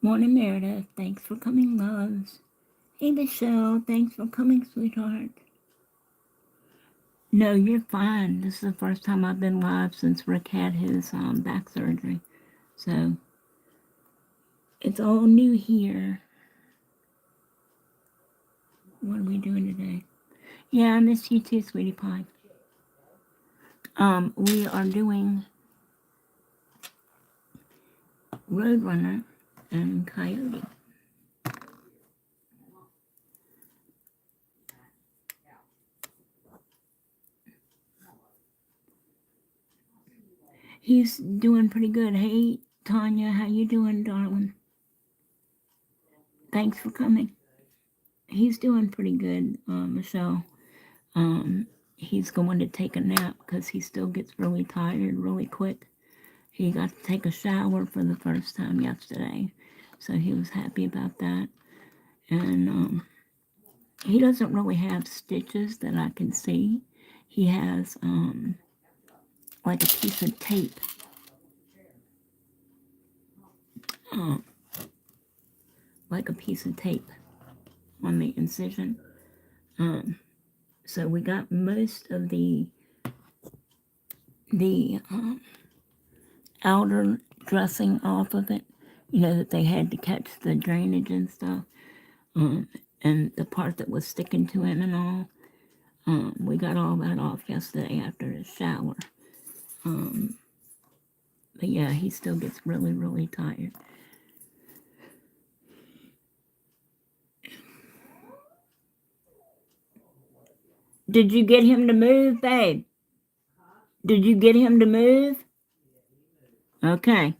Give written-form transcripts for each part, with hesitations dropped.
Morning, Meredith. Thanks for coming, loves. Hey, Michelle. Thanks for coming, sweetheart. No, you're fine. This is the first time I've been live since Rick had his back surgery. So, it's all new here. What are we doing today? Yeah, I miss you too, sweetie pie. We are doing Roadrunner and Coyote. He's doing pretty good. Hey, Tanya, how you doing, darling? Thanks for coming. He's doing pretty good, Michelle. He's going to take a nap because he still gets really tired really quick. He got to take a shower for the first time yesterday, so he was happy about that. And he doesn't really have stitches that I can see. He has like a piece of tape. Like a piece of tape on the incision. So we got most of the outer dressing off of it, you know, that they had to catch the drainage and stuff, and the part that was sticking to him and all. We got all that off yesterday after his shower. But yeah, he still gets really, really tired. Did you get him to move, babe? Did you get him to move? Okay.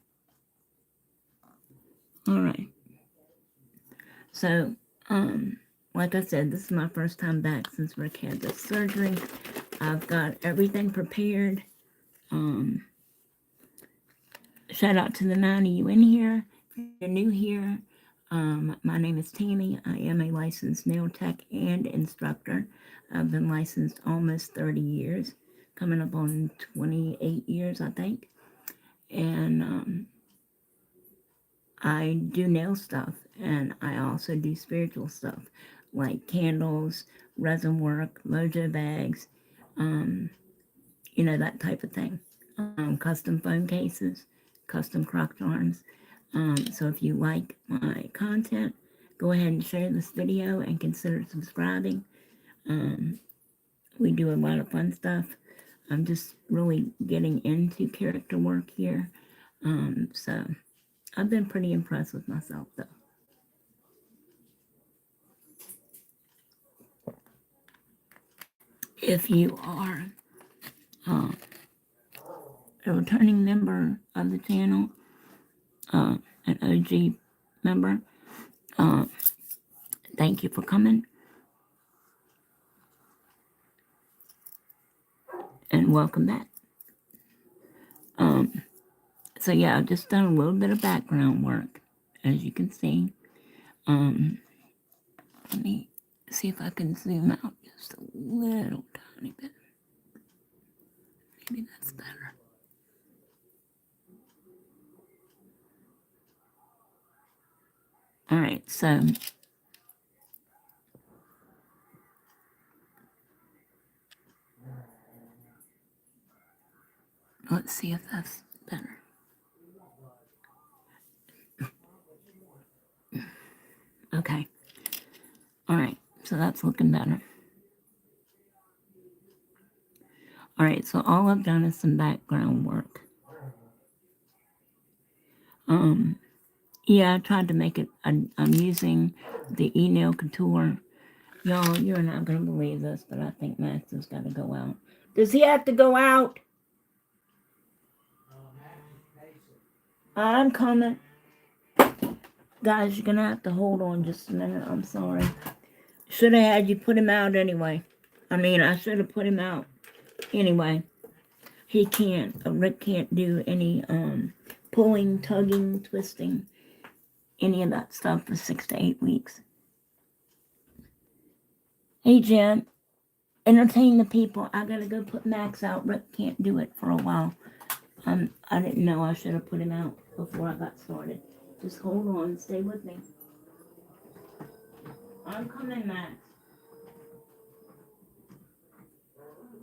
All right. So, like I said, this is my first time back since Rick had this surgery. I've got everything prepared. Shout out to the 9 of you in here. If you're new here, my name is Tammy. I am a licensed nail tech and instructor. I've been licensed almost 30 years, coming up on 28 years, I think. And I do nail stuff, and I also do spiritual stuff, like candles, resin work, mojo bags, you know, that type of thing. Custom phone cases, custom crock charms. So if you like my content, go ahead and share this video and consider subscribing. We do a lot of fun stuff. I'm just really getting into character work here. So I've been pretty impressed with myself, though. If you are a returning member of the channel, an OG member, thank you for coming. And welcome back. So yeah, I've just done a little bit of background work, as you can see. Let me see if I can zoom out just a little tiny bit. Maybe that's better. All right, so let's see if that's better. So that's looking better. Alright, so all I've done is some background work. Yeah, I tried to make it, I'm using the e-nail couture. Y'all, you're not going to believe this, but I think Max has got to go out. Does he have to go out? I'm coming. Guys, you're going to have to hold on just a minute. I'm sorry. Should have had you put him out anyway. I should have put him out anyway. He can't, Rick can't do any pulling, tugging, twisting, any of that stuff for 6 to 8 weeks. Hey, Jen, entertain the people. I gotta go put Max out. Rick can't do it for a while. I didn't know I should have put him out before I got started. Just hold on, stay with me. I'm coming, Max.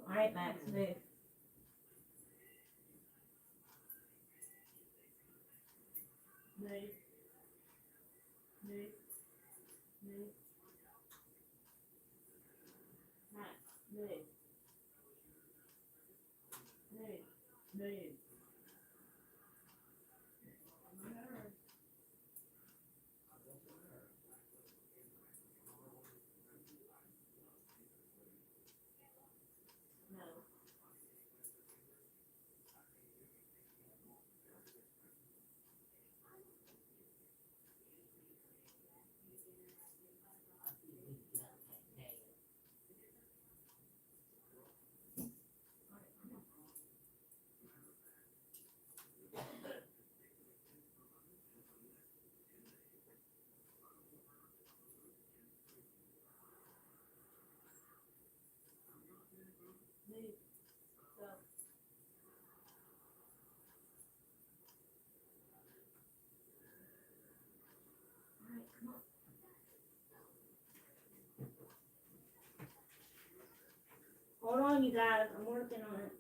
Alright, Max, move. Move. Move. Move. Max, move. Move. Move. No. Move. Go. Alright, come on. Hold on, you guys. I'm working on it.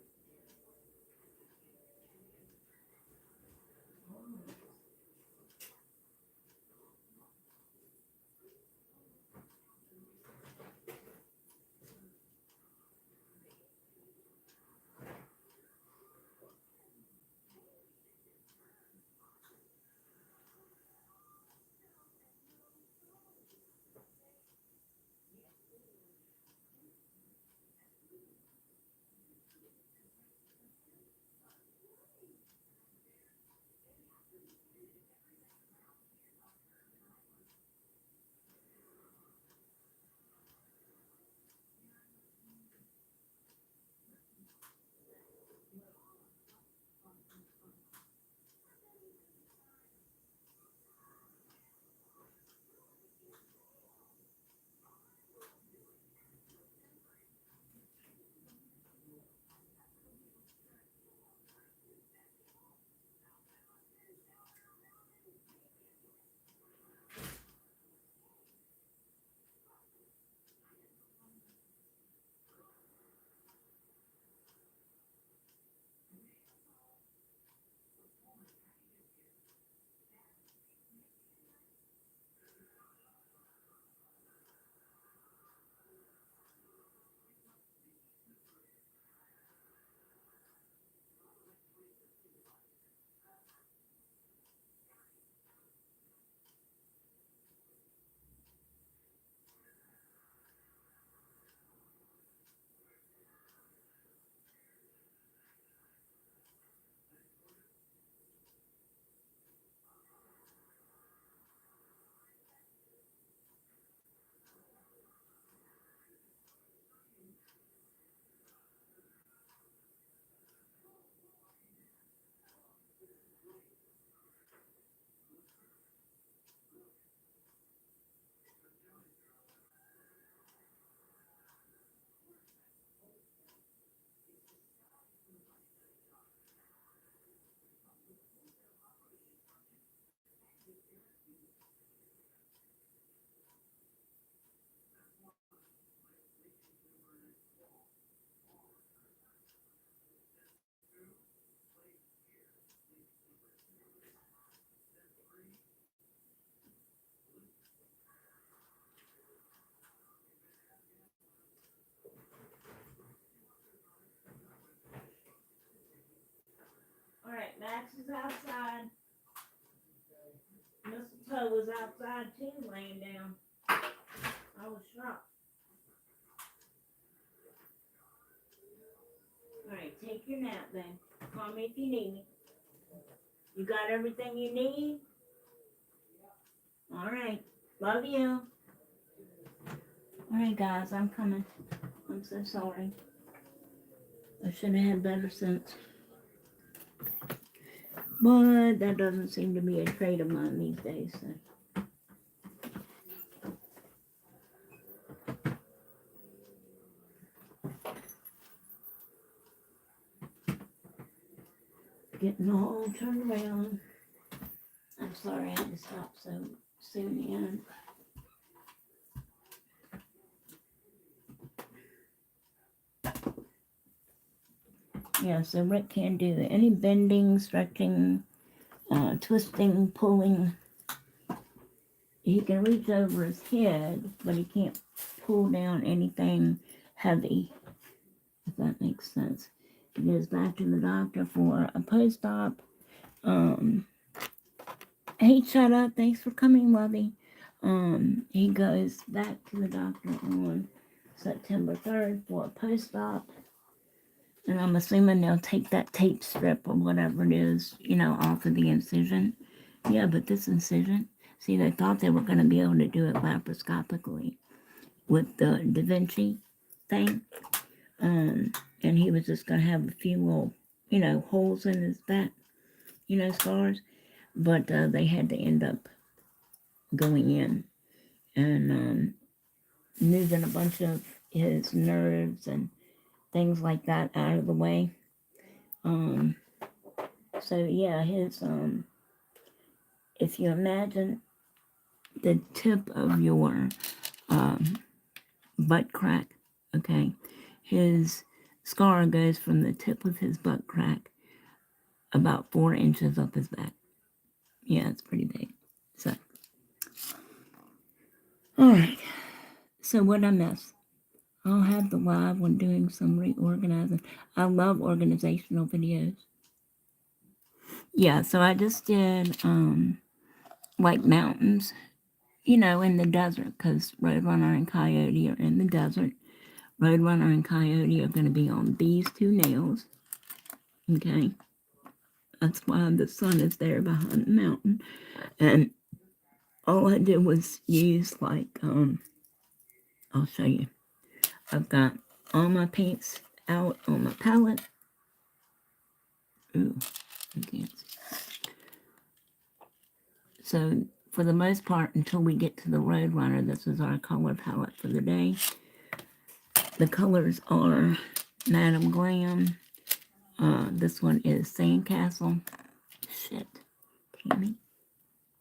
Max is outside. Mistletoe was outside too, laying down. I was shocked. Alright, take your nap then. Call me if you need me. You got everything you need? Alright. Love you. Alright guys, I'm coming. I'm so sorry. I should have had better sense. But that doesn't seem to be a trait of mine these days. So. Getting all turned around. I'm sorry I had to stop so soon in. Yeah, so Rick can't do any bending, stretching, twisting, pulling. He can reach over his head, but he can't pull down anything heavy, if that makes sense. He goes back to the doctor for a post-op. Hey, shut up. Thanks for coming, Lovey. He goes back to the doctor on September 3rd for a post-op. And I'm assuming they'll take that tape strip or whatever it is, off of the incision. Yeah, but this incision, see, they thought they were going to be able to do it laparoscopically with the Da Vinci thing. And he was just going to have a few little, holes in his back, scars. But they had to end up going in and moving a bunch of his nerves and things like that out of the way. So yeah, his if you imagine the tip of your butt crack, okay, his scar goes from the tip of his butt crack about 4 inches up his back. Yeah, it's pretty big. So, all right. So what I miss? I'll have the live when doing some reorganizing. I love organizational videos. Yeah, so I just did like mountains, in the desert, because Roadrunner and Coyote are in the desert. Roadrunner and Coyote are going to be on these 2 nails. Okay. That's why the sun is there behind the mountain. And all I did was use I'll show you. I've got all my paints out on my palette. Ooh, you can't see. So for the most part, until we get to the Roadrunner, this is our color palette for the day. The colors are Madam Glam. This one is Sandcastle. Shit, Tammy.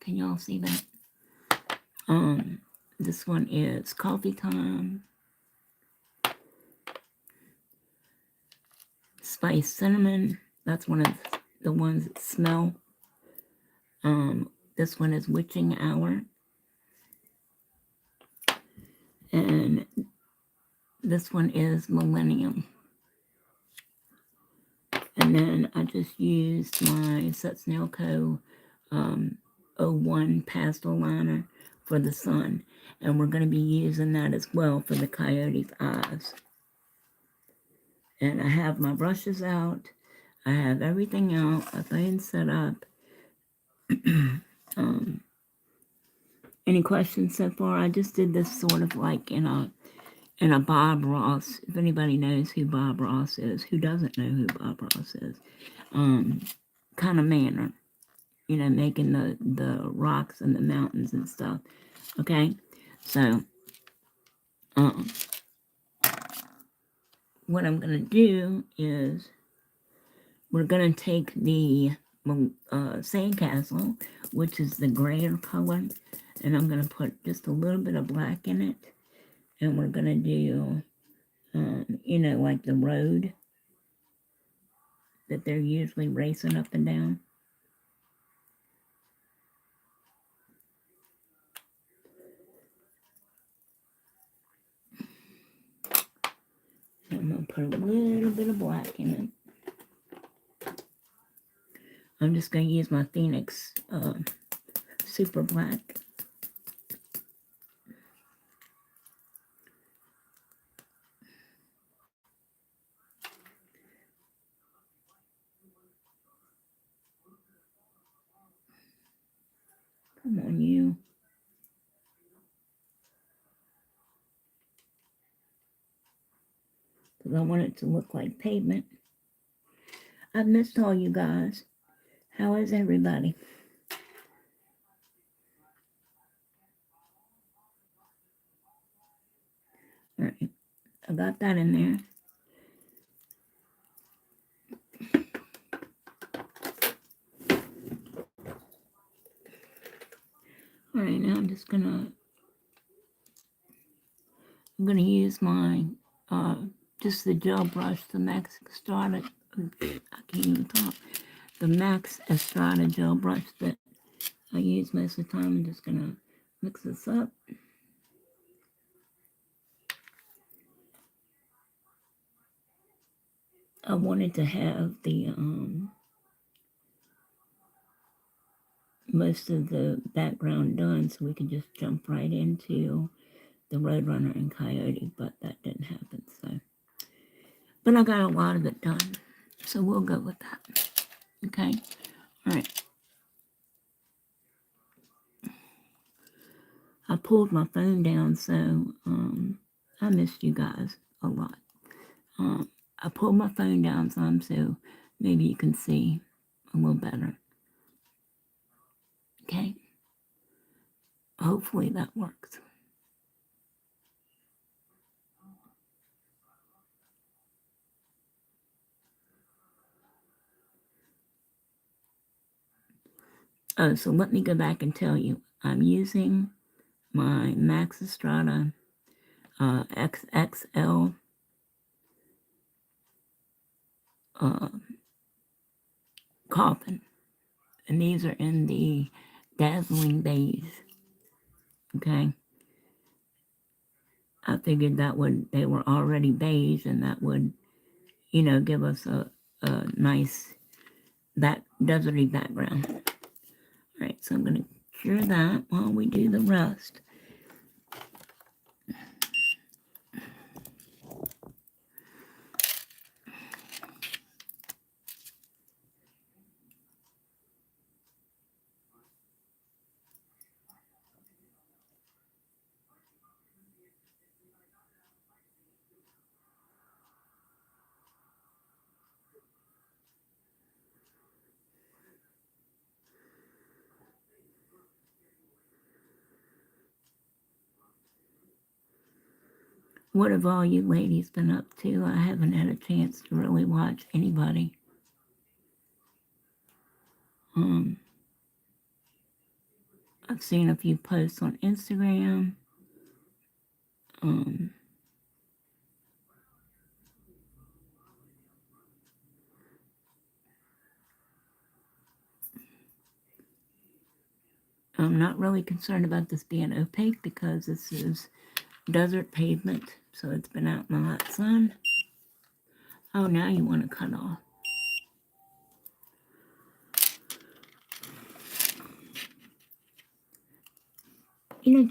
Can y'all see that? This one is Coffee Time. Spice Cinnamon. That's one of the ones that smell. This one is Witching Hour. And this one is Millennium. And then I just used my Set Snail Co. 01 pastel liner for the sun. And we're going to be using that as well for the coyote's eyes. And I have my brushes out. I have everything out. My phone's set up. Any questions so far? I just did this sort of like in a Bob Ross. If anybody knows who Bob Ross is, who doesn't know who Bob Ross is, kind of manner. Making the rocks and the mountains and stuff. Okay, so what I'm gonna do is we're gonna take the Sandcastle, which is the grayer color, and I'm gonna put just a little bit of black in it, and we're gonna do, like the road that they're usually racing up and down. I'm going to put a little bit of black in it. I'm just going to use my Phoenix Super Black. Come on, you. Because I want it to look like pavement. I've missed all you guys. How is everybody? All right, I got that in there. All right, now I'm gonna use my just the gel brush, the Max Estrada. I can't even talk. The Max Estrada gel brush that I use most of the time. I'm just gonna mix this up. I wanted to have the most of the background done so we could just jump right into the Roadrunner and Coyote, but that didn't happen. So, but I got a lot of it done, so we'll go with that. Okay, all right. I pulled my phone down, so I missed you guys a lot. I pulled my phone down some, so maybe you can see a little better. Okay, hopefully that works. Oh, so let me go back and tell you. I'm using my Max Estrada XXL coffin. And these are in the dazzling beige. Okay. I figured they were already beige and that would, give us a nice deserty background. All right, so I'm going to cure that while we do the rest. What have all you ladies been up to? I haven't had a chance to really watch anybody. I've seen a few posts on Instagram. I'm not really concerned about this being opaque because this is desert pavement, so it's been out in the hot sun. Oh, now you want to cut off.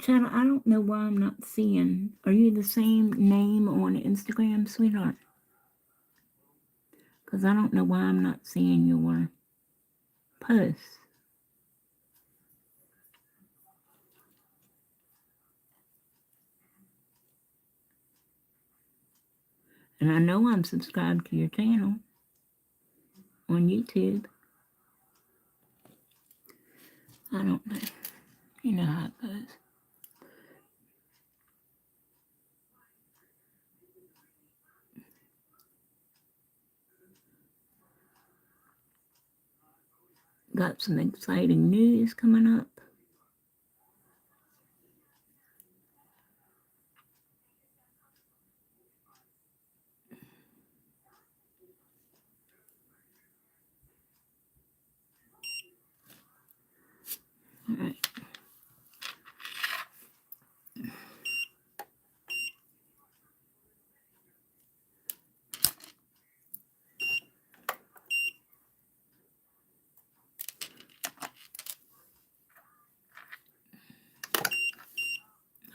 Chad, I don't know why I'm not seeing. Are you the same name on Instagram, sweetheart? Because I don't know why I'm not seeing your posts. And I know I'm subscribed to your channel on YouTube. I don't know. You know how it goes. Got some exciting news coming up. All right.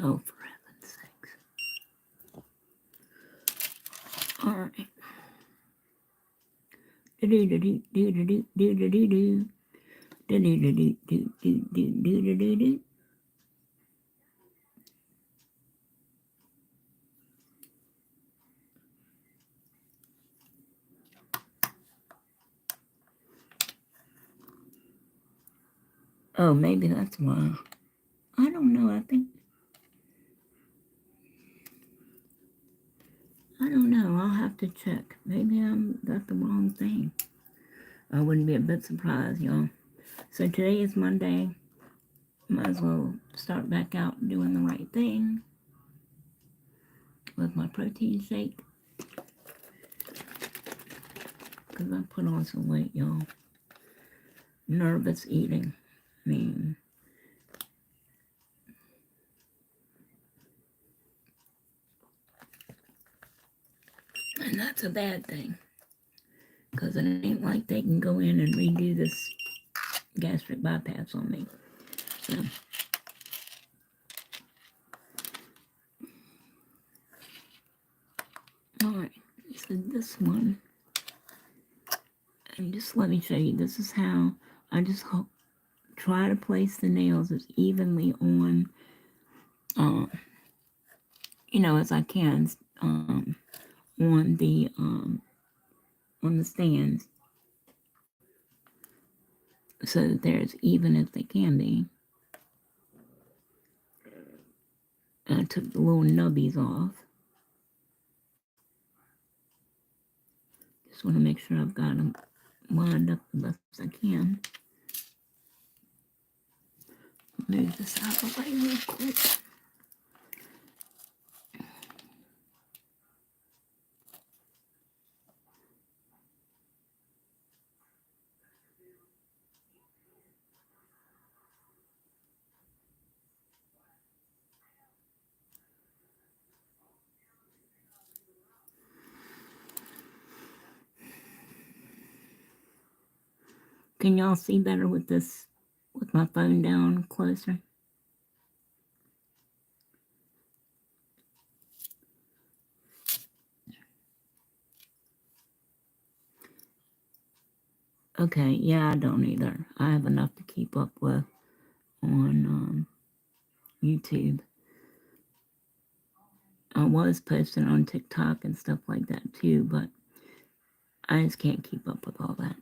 Oh, for heaven's sakes. All right. Do-do-do-do-do-do-do-do-do-do. Do-do-do-do-do-do-do-do-do-do. Oh, maybe that's why. I don't know. I don't know. I'll have to check. Maybe I'm got the wrong thing. I wouldn't be a bit surprised, y'all. So today is Monday. Might as well start back out doing the right thing with my protein shake. Because I put on some weight, y'all. Nervous eating. I mean, and that's a bad thing. Because it ain't like they can go in and redo this gastric bypass on me. So, alright, so this one, and just let me show you, this is how I just try to place the nails as evenly on, as I can, on the stands, so that they're as even as they can be. I took the little nubbies off. Just want to make sure I've got them lined up the best I can. Move this out of the way real quick. Can y'all see better with this, with my phone down closer? Okay, yeah, I don't either. I have enough to keep up with on YouTube. I was posting on TikTok and stuff like that too, but I just can't keep up with all that.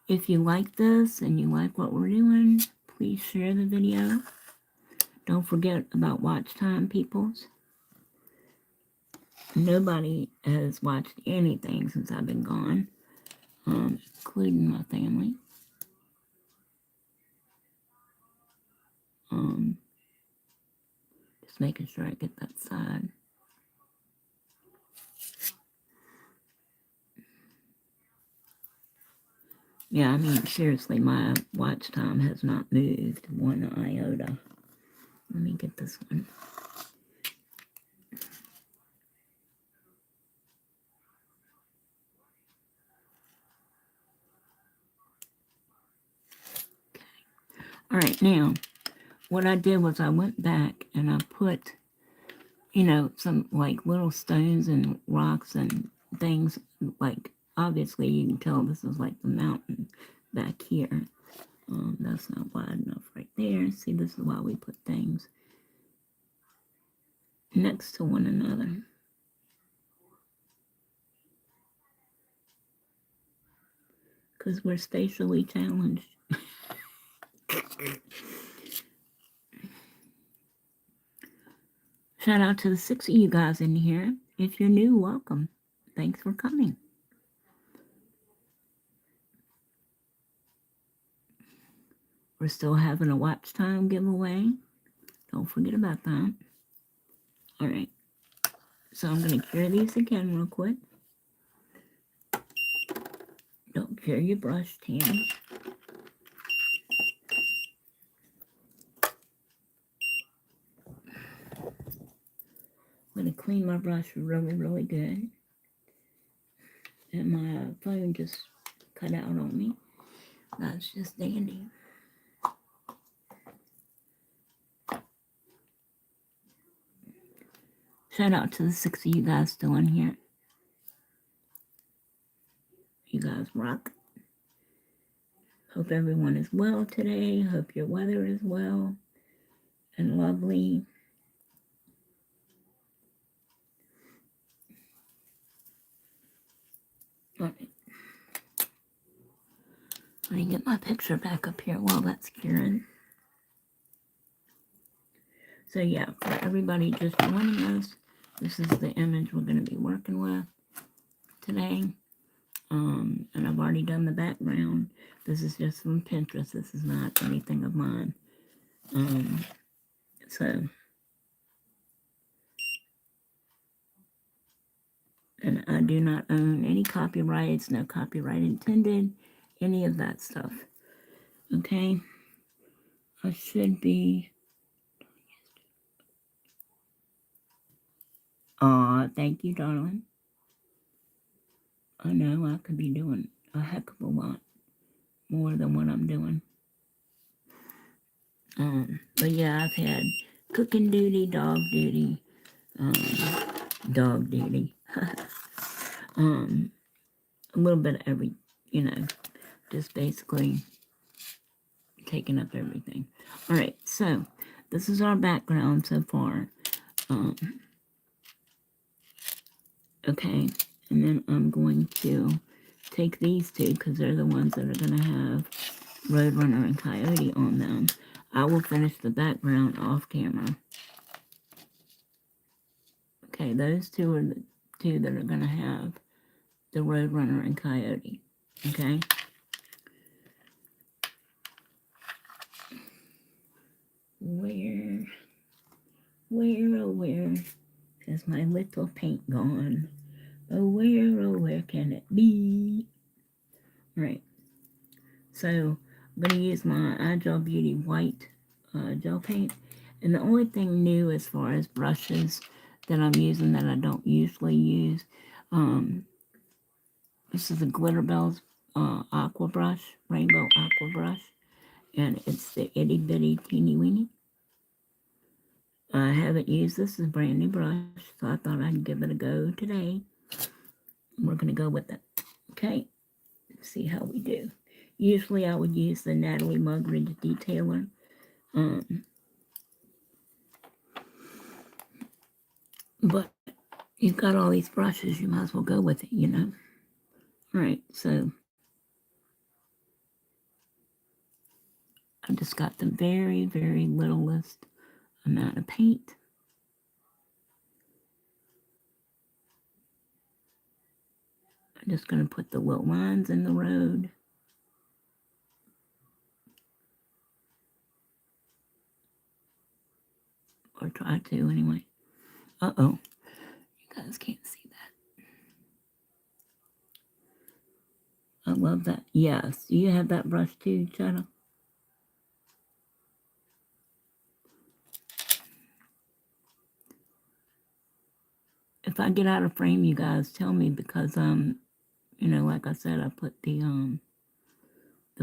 If you like this and you like what we're doing, please share the video. Don't forget about watch time, peoples. Nobody has watched anything since I've been gone, including my family. Just making sure I get that side. Yeah, I mean, seriously, my watch time has not moved one iota. Let me get this one. Okay. All right, now, what I did was I went back and I put, some like little stones and rocks and things. Like, obviously, you can tell this is like the mountain back here. That's not wide enough right there. See, this is why we put things next to one another. Because we're spatially challenged. Shout out to the 6 of you guys in here. If you're new, welcome. Thanks for coming. We're still having a watch time giveaway. Don't forget about that. All right. So I'm going to cure these again real quick. Don't cure your brush, Tammy. I'm going to clean my brush really, really good. And my phone just cut out on me. That's just dandy. Shout out to the 6 of you guys still in here. You guys rock. Hope everyone is well today. Hope your weather is well and lovely. Let me get my picture back up here while that's curing. So yeah, for everybody just joining us, this is the image we're going to be working with today. And I've already done the background. This is just from Pinterest. This is not anything of mine. So, and I do not own any copyrights, no copyright intended, any of that stuff. Okay? I should be. Aw, thank you, darling. I know I could be doing a heck of a lot more than what I'm doing. But yeah, I've had cooking duty, dog duty, a little bit of every, just basically taking up everything. All right, so this is our background so far. Okay, and then I'm going to take these two because they're the ones that are going to have Roadrunner and Coyote on them. I will finish the background off camera. Okay, those two are the two that are going to have the Roadrunner and Coyote. Okay. Where, oh where is my little paint gone? Oh where can it be? All right. So I'm going to use my Agile Beauty white gel paint. And the only thing new as far as brushes that I'm using that I don't usually use, this is a Glitter Bells aqua brush, rainbow aqua brush. And it's the itty bitty teeny weeny. I haven't used this as a brand new brush, so I thought I'd give it a go today. We're going to go with it. Okay, let's see how we do. Usually I would use the Natalie Mugridge Detailer. But you've got all these brushes, you might as well go with it, All right, so I just got the very, very littlest amount of paint. I'm just going to put the little lines in the road. Or try to, anyway. Uh-oh. You guys can't see that. I love that. Yes. Do you have that brush too, Shadow? If I get out of frame, you guys tell me because, like I said, I put the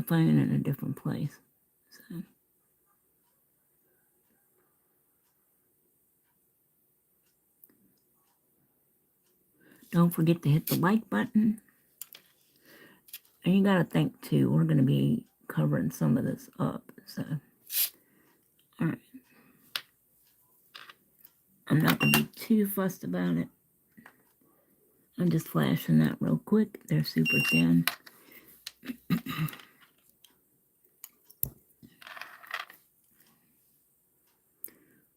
phone in a different place. So. Don't forget to hit the like button. And you got to think, too, we're going to be covering some of this up. So, all right. I'm not going to be too fussed about it. I'm just flashing that real quick. They're super thin.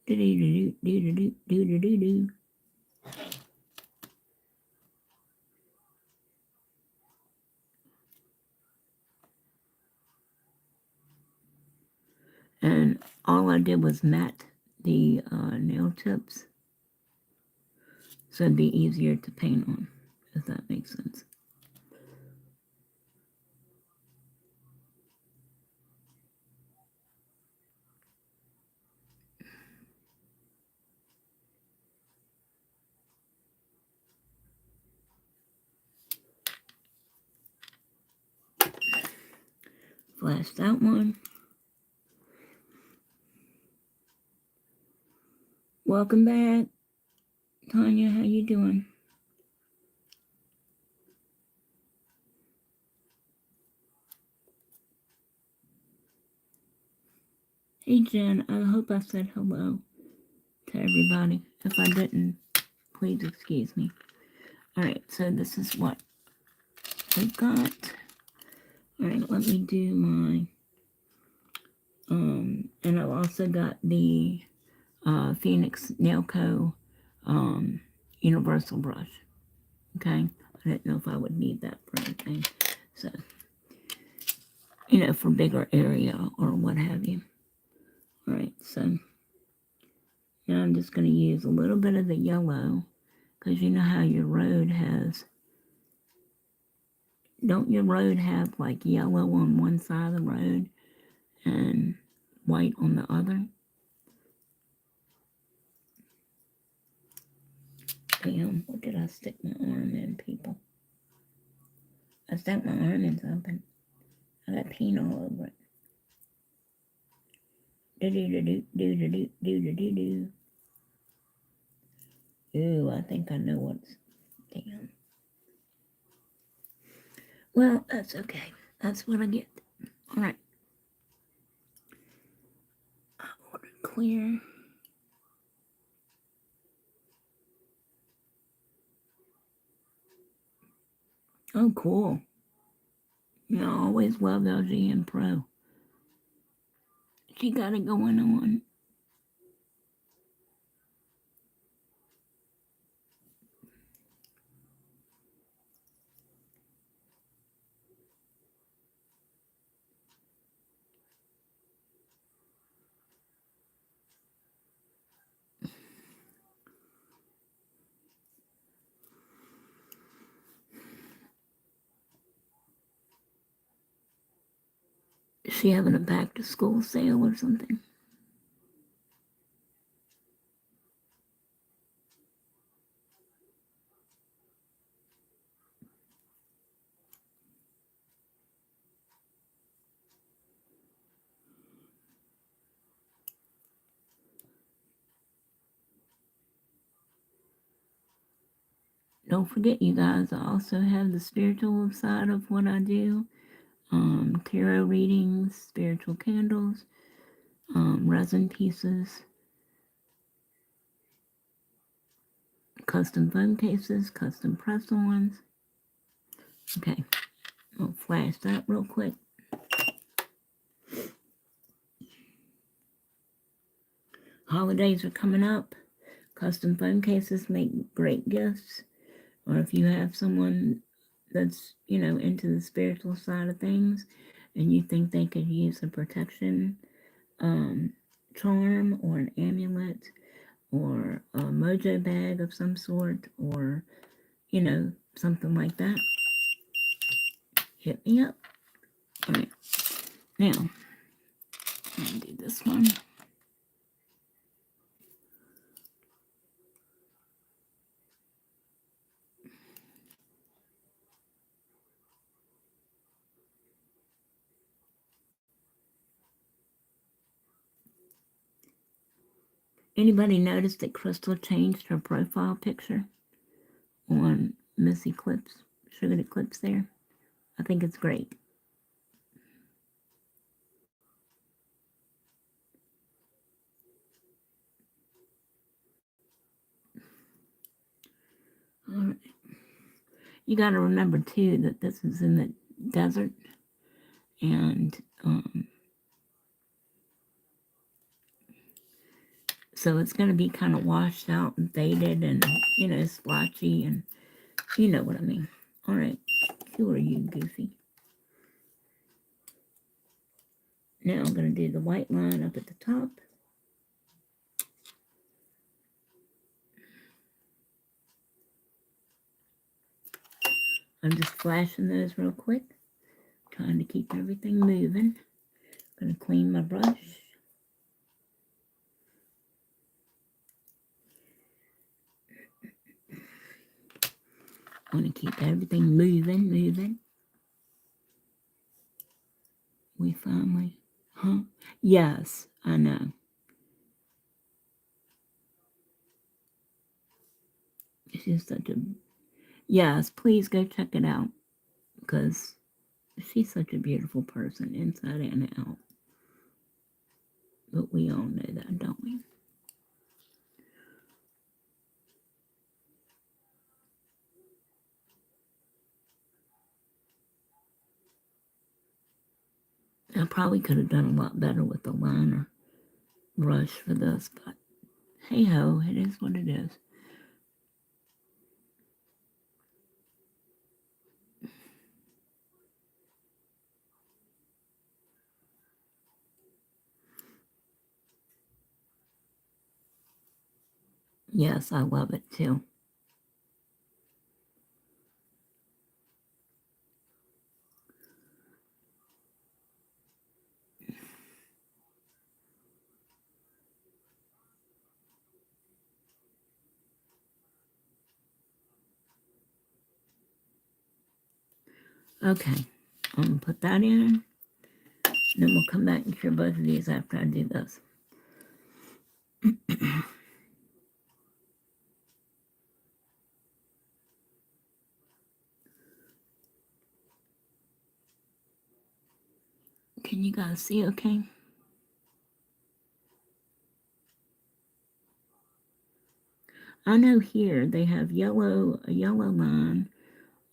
Do-do-do-do-do-do-do-do-do-do. And all I did was matte the nail tips. So it'd be easier to paint on, if that makes sense. Flash that one. Welcome back. Tanya, how you doing? Hey Jen, I hope I said hello to everybody. If I didn't, please excuse me. Alright, so this is what I got. Alright, let me do my and I've also got the Phoenix Nail Co. Universal brush. Okay, I didn't know if I would need that for anything. So, for bigger area or what have you. Alright, so now I'm just going to use a little bit of the yellow, because you know how your road has, don't your road have like yellow on one side of the road and white on the other? Damn, what did I stick my arm in, people? I stuck my arm in something. I got paint all over it. Do-do-do-do-do-do-do-do-do-do. Ooh, I think I know what's... Damn. Well, that's okay. That's what I get. Alright. Order clear. Oh, cool. I always love LGN Pro. She got it going on. Is she having a back to school sale or something? Don't forget, you guys, I also have the spiritual side of what I do. Tarot readings, spiritual candles, resin pieces, custom phone cases, custom press-ons. Okay, I'll flash that real quick. Holidays are coming up. Custom phone cases make great gifts. Or if you have someone that's, into the spiritual side of things and you think they could use a protection charm or an amulet or a mojo bag of some sort or, something like that, hit me up. All right. Now, I'm going to do this one. Anybody notice that Crystal changed her profile picture on Missy Clips, Sugar Clips there? I think it's great. All right. You got to remember too that this is in the desert, and so it's going to be kind of washed out and faded and splotchy, and you know what I mean. All right, who are you, Goofy? Now I'm going to do the white line up at the top. I'm just flashing those real quick, trying to keep everything moving. Going to clean my brush. Want to keep everything moving. We finally, huh? Yes, I know. She's such a, yes, please go check it out because she's such a beautiful person inside and out. But we all know that, don't we? I probably could have done a lot better with the liner brush for this, but hey ho, it is what it is. Yes, I love it too. Okay, I'm gonna put that in. Then we'll come back and cure both of these after I do this. Can you guys see okay? I know here they have a yellow line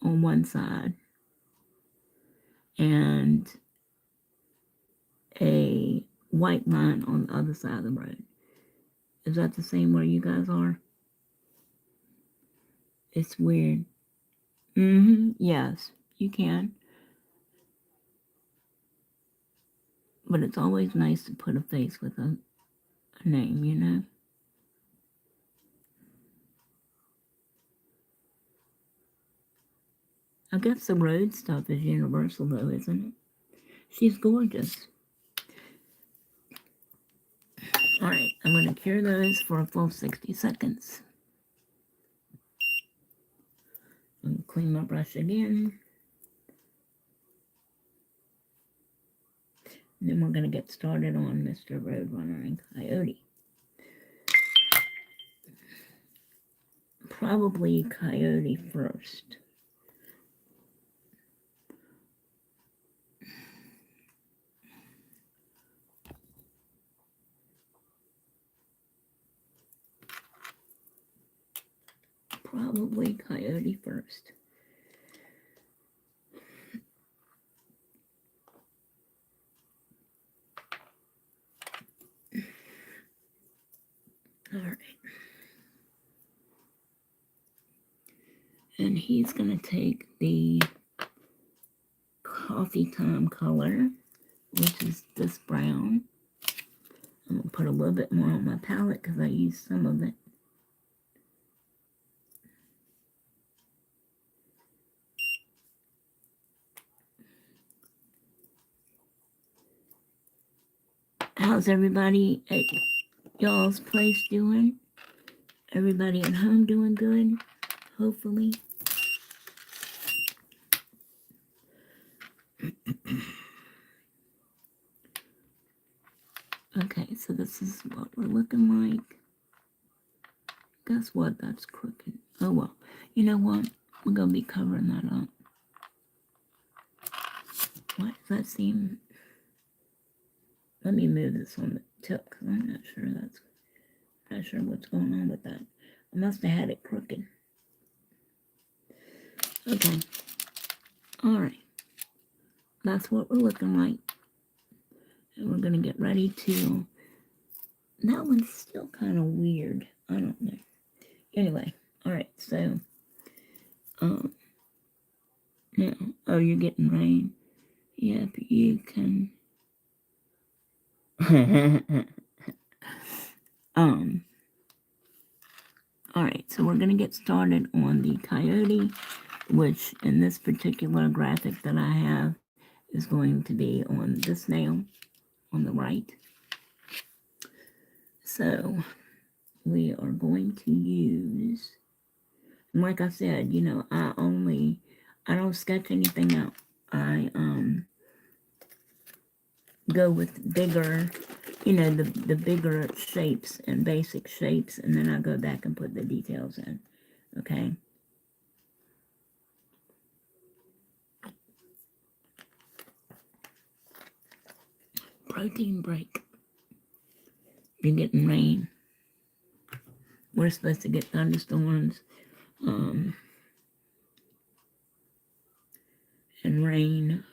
on one side and a white line on the other side of the road. Is that the same where you guys are? It's weird. Yes, you can. But it's always nice to put a face with a name, you know? I guess the road stuff is universal though, isn't it? She's gorgeous. Alright, I'm going to cure those for a full 60 seconds. And clean my brush again. And then we're going to get started on Mr. Roadrunner and Coyote. Probably Coyote first. Probably Coyote first. Alright. And he's going to take the coffee time color, which is this brown. I'm going to put a little bit more on my palette because I used some of it. How's everybody at y'all's place doing? Everybody at home doing good? Hopefully. Okay, so this is what we're looking like. Guess what? That's crooked. Oh well. You know what? We're going to be covering that up. Why does that seem... Let me move this on the tip because I'm not sure what's going on with that. I must have had it crooked. Okay. Alright. That's what we're looking like. And we're going to get ready to... That one's still kind of weird. I don't know. Anyway. Alright, so... Now... Oh, you're getting rain. Yep, you can... Alright, so we're going to get started on the Coyote, which in this particular graphic that I have is going to be on this nail on the right. So we are going to use, and like I said, you know, I don't sketch anything out. I go with bigger, the bigger shapes and basic shapes, and then I go back and put the details in, okay? Protein break. You're getting rain. We're supposed to get thunderstorms, and rain,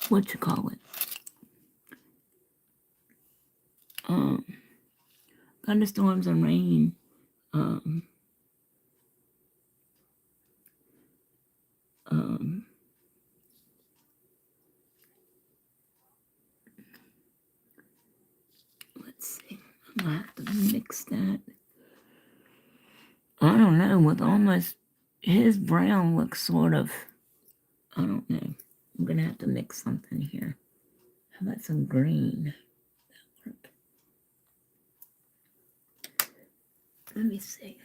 what you call it? Thunderstorms and rain, let's see, I'm gonna have to mix that. I don't know, with almost, his brown looks sort of, I don't know. I'm gonna have to mix something here. How about some green? Let me see.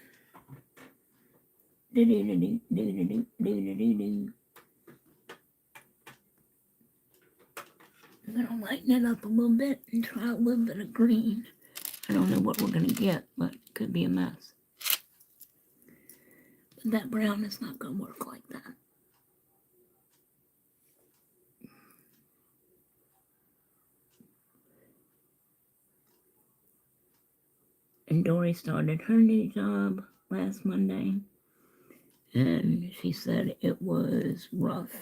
I'm gonna lighten it up a little bit and try a little bit of green. I don't know what we're gonna get, but it could be a mess. But that brown is not gonna work like that. And Dory started her new job last Monday, and she said it was rough.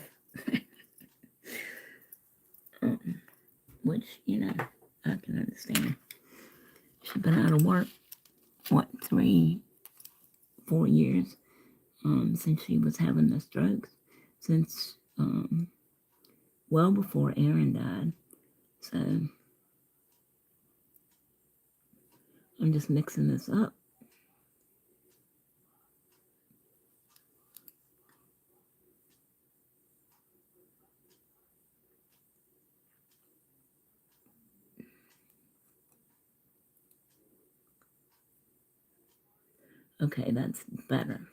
Which, I can understand. She's been out of work, 3, 4 years, since she was having the strokes, since, well before Aaron died. So, I'm just mixing this up. Okay, that's better.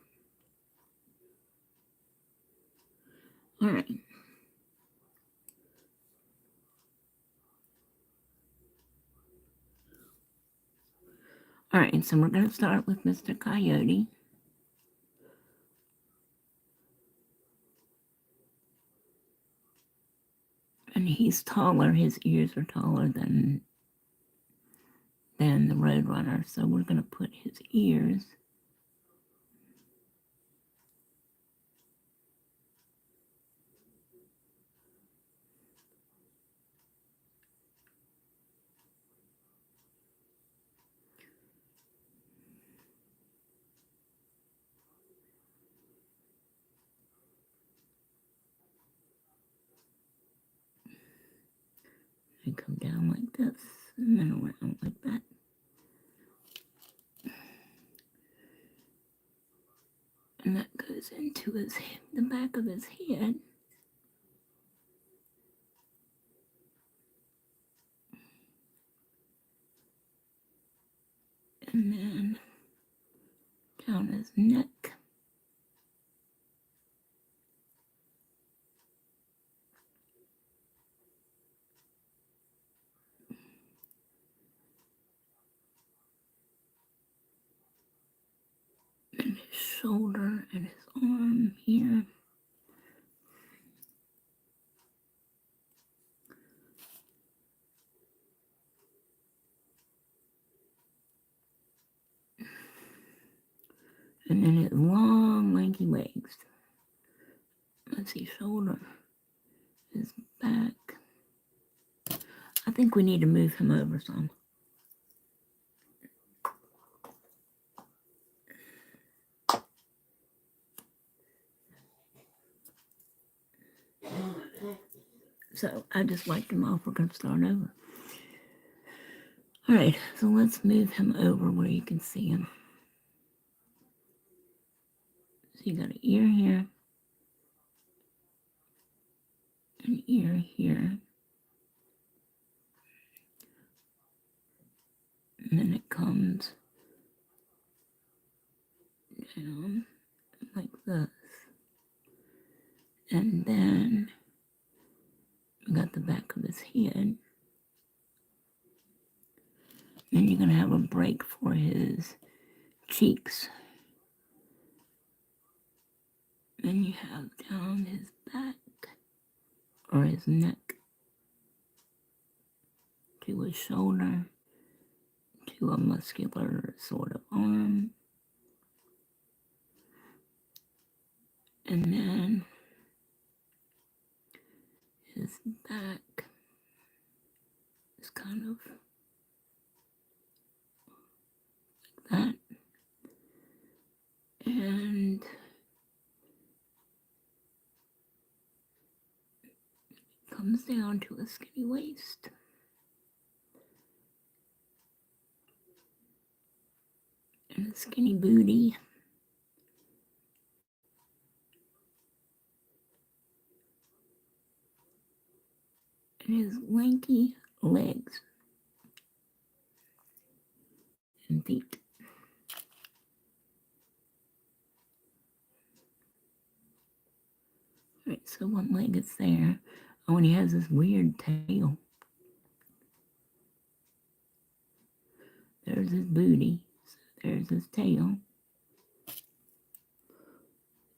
All right. All right, so we're going to start with Mr. Coyote. And he's taller. His ears are taller than the Roadrunner. So we're going to put his ears. And come down like this, and then around like that. And that goes into the back of his head. And then down his neck. And his shoulder and his arm here. And then his long, lanky legs. Let's see, shoulder, his back. I think we need to move him over some. So I just wiped him off. We're going to start over. All right, so let's move him over where you can see him. So you got an ear here, an ear here, and then it comes down like this. And then we got the back of his head. Then you're going to have a break for his cheeks. Then you have down his back or his neck to his shoulder to a muscular sort of arm. And then his back is kind of like that. And comes down to a skinny waist. And a skinny booty. And his lanky legs and feet. Alright, so one leg is there. Oh, and he has this weird tail. There's his booty. So there's his tail.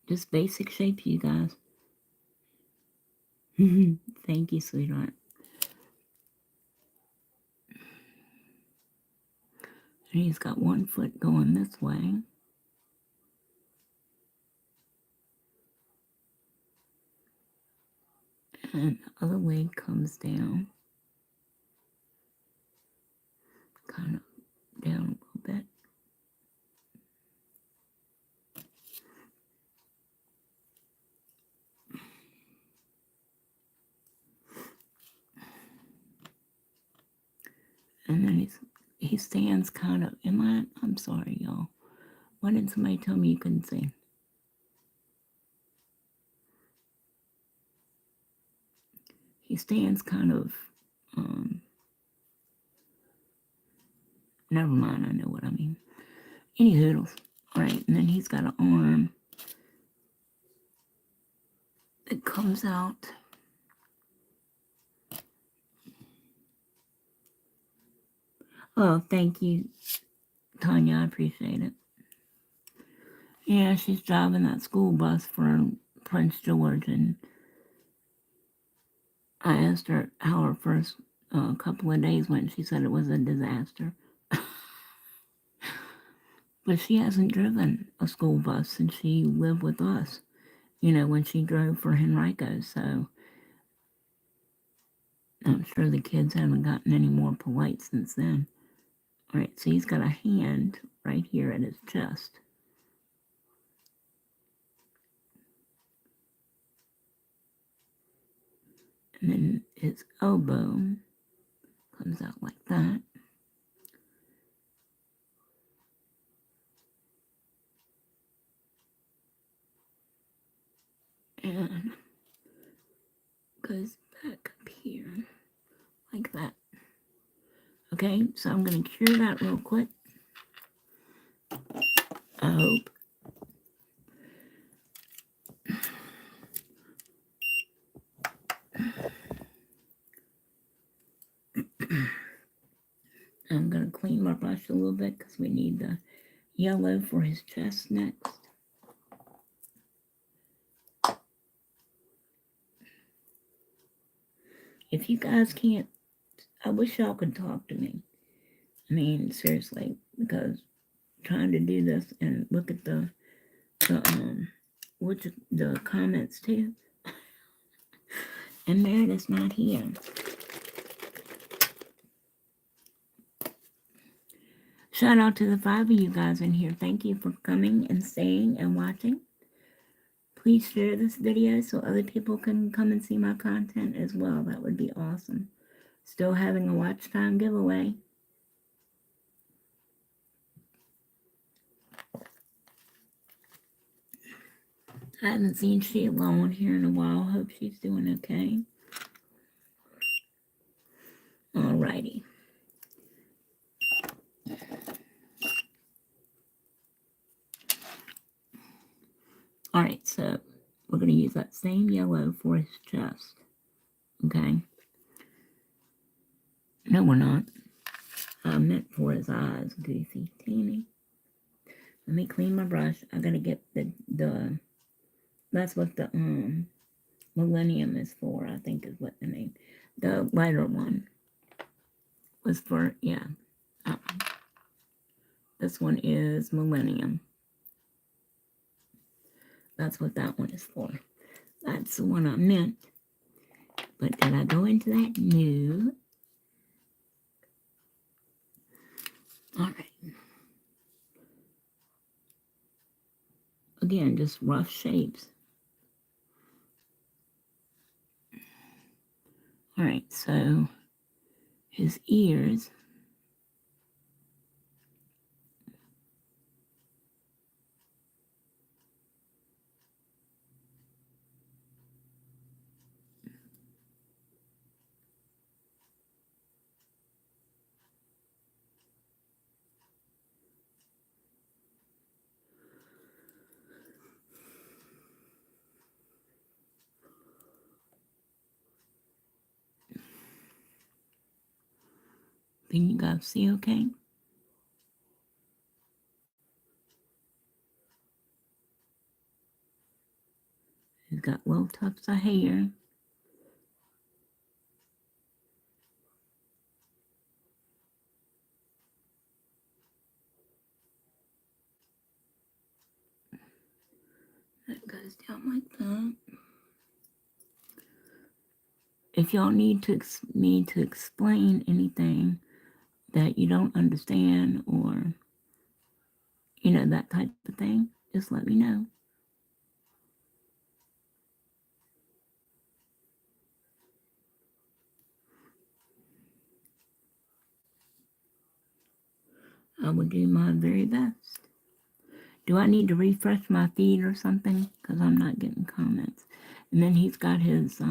Just basic shapes, you guys. Thank you, sweetheart. And he's got one foot going this way. And the other leg comes down. Kind of down a little bit. And then he stands kind of, I'm sorry, y'all. Why didn't somebody tell me you couldn't see? He stands kind of, never mind, I know what I mean. Any hoodles. All right, and then he's got an arm that comes out. Oh, thank you, Tanya. I appreciate it. Yeah, she's driving that school bus for Prince George, and I asked her how her first couple of days went. She said it was a disaster. But she hasn't driven a school bus since she lived with us, when she drove for Henrico. So I'm sure the kids haven't gotten any more polite since then. All right, so he's got a hand right here at his chest. And then his elbow comes out like that. And goes back up here like that. Okay, so I'm going to cure that real quick. I hope. I'm going to clean my brush a little bit because we need the yellow for his chest next. If you guys can't, I wish y'all could talk to me. I mean, seriously, because trying to do this and look at the comments too. And Meredith's not here. Shout out to the 5 of you guys in here. Thank you for coming and staying and watching. Please share this video so other people can come and see my content as well. That would be awesome. Still having a watch time giveaway. I haven't seen Sheila on here in a while. Hope she's doing okay. Alrighty. Alright, so we're going to use that same yellow for his chest. Okay? No, we're not. I meant for his eyes, goofy. Tammy. Let me clean my brush. I gotta get the that's what the Millennium is for, I think is what the name. The lighter one was for, yeah. This one is Millennium. That's what that one is for. That's the one I meant. But did I go into that? No. Alright. Again, just rough shapes. Alright, so his ears. Can you guys see okay? He's got little tufts of hair. That goes down like that. If y'all need me to explain anything that you don't understand or, that type of thing, just let me know. I will do my very best. Do I need to refresh my feed or something? Because I'm not getting comments. And then he's got his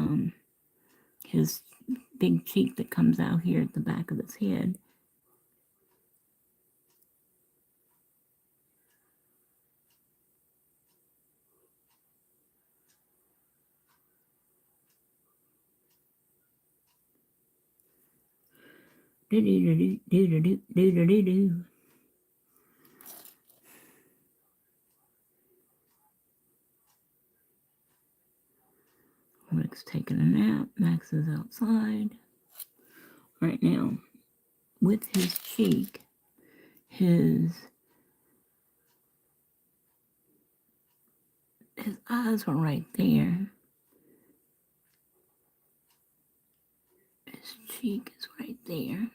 big cheek that comes out here at the back of his head. Do do do do do do do do do do. Rick's taking a nap. Max is outside. Right now, with his cheek, his eyes are right there. His cheek is right there.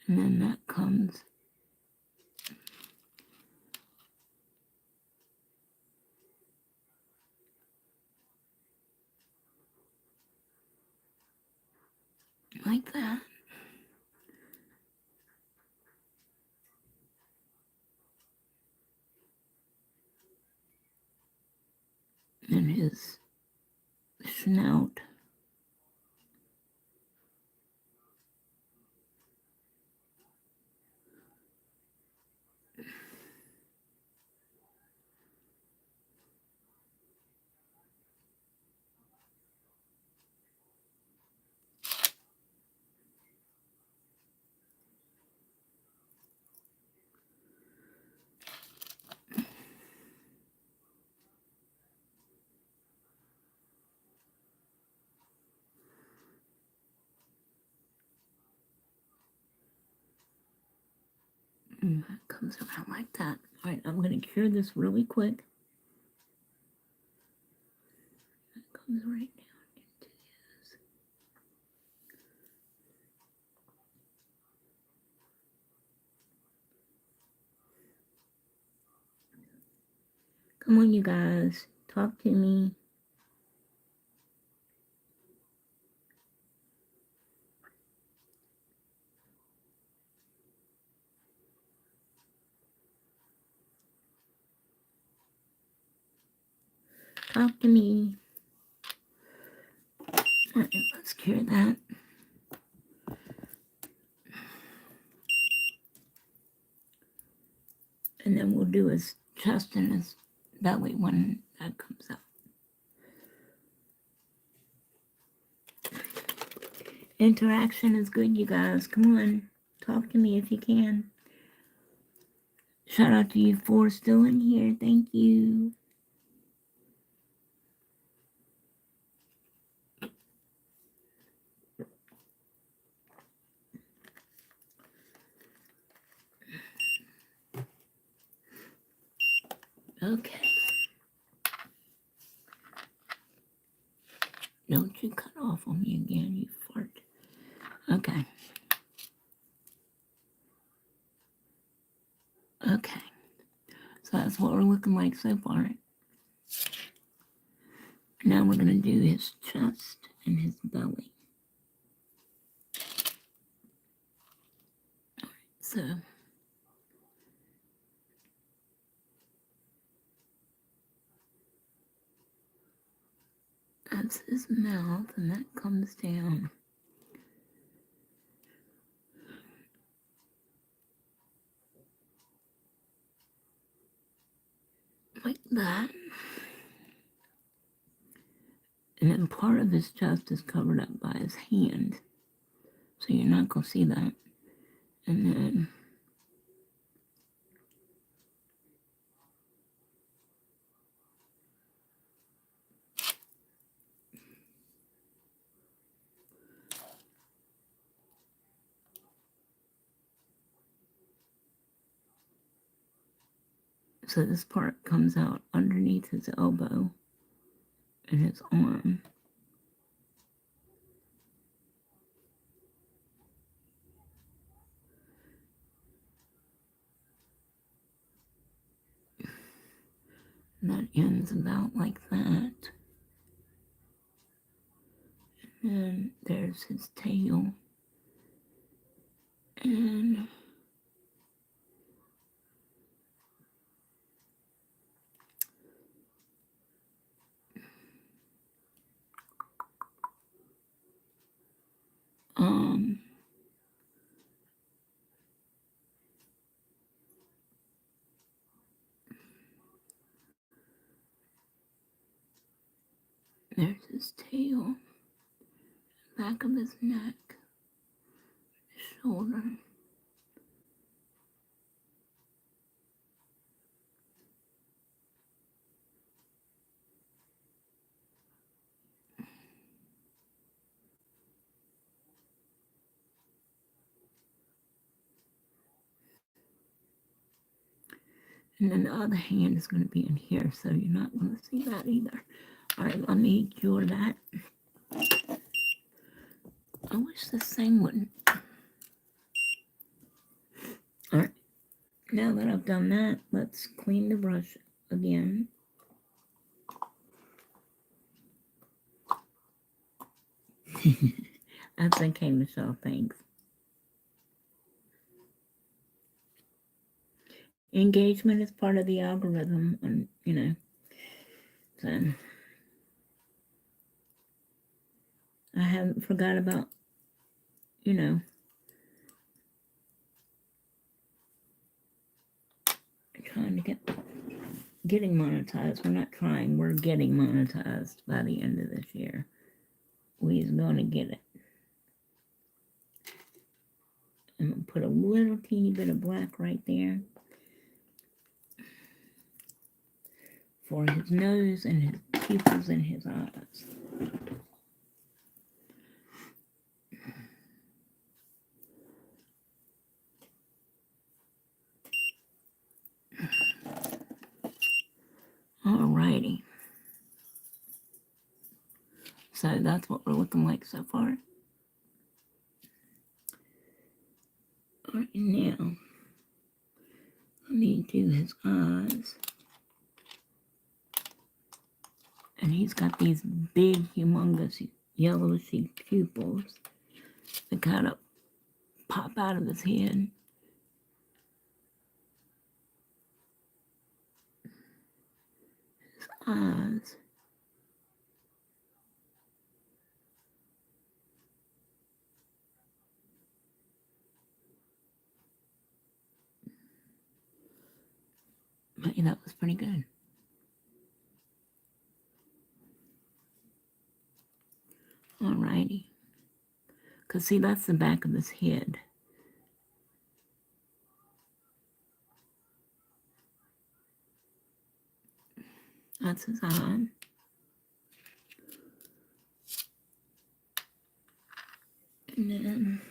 And then that comes like that. And his snout. And that comes around like that. All right, I'm going to cure this really quick. That comes right down into his. Come on, you guys. Talk to me. Talk to me. All right, let's cure that. And then we'll do his chest and his belly when that comes out. Interaction is good, you guys. Come on, talk to me if you can. Shout out to you for still in here. Thank you. Okay. Don't you cut off on me again, you fart. Okay. Okay. So that's what we're looking like so far. Now we're going to do his chest and his belly. So that's his mouth, and that comes down like that. And then part of his chest is covered up by his hand, so you're not going to see that. And then so this part comes out underneath his elbow and his arm. And that ends about like that. And there's his tail. And there's his tail, back of his neck, shoulder. And then the other hand is going to be in here, so you're not going to see that either. All right, let me cure that. I wish this thing wouldn't. All right, now that I've done that, let's clean the brush again. That's okay, Michelle, thanks. Engagement is part of the algorithm, and so I haven't forgot about, trying to getting monetized. We're not trying, we're getting monetized by the end of this year. We're going to get it. I'm going to put a little teeny bit of black right there for his nose and his pupils and his eyes. Alrighty. So that's what we're looking like so far. Alright, now let me do his eyes. And he's got these big, humongous, yellowishy pupils that kind of pop out of his head. His eyes. But yeah, that was pretty good. Alrighty. Because see, that's the back of his head. That's his eye. And then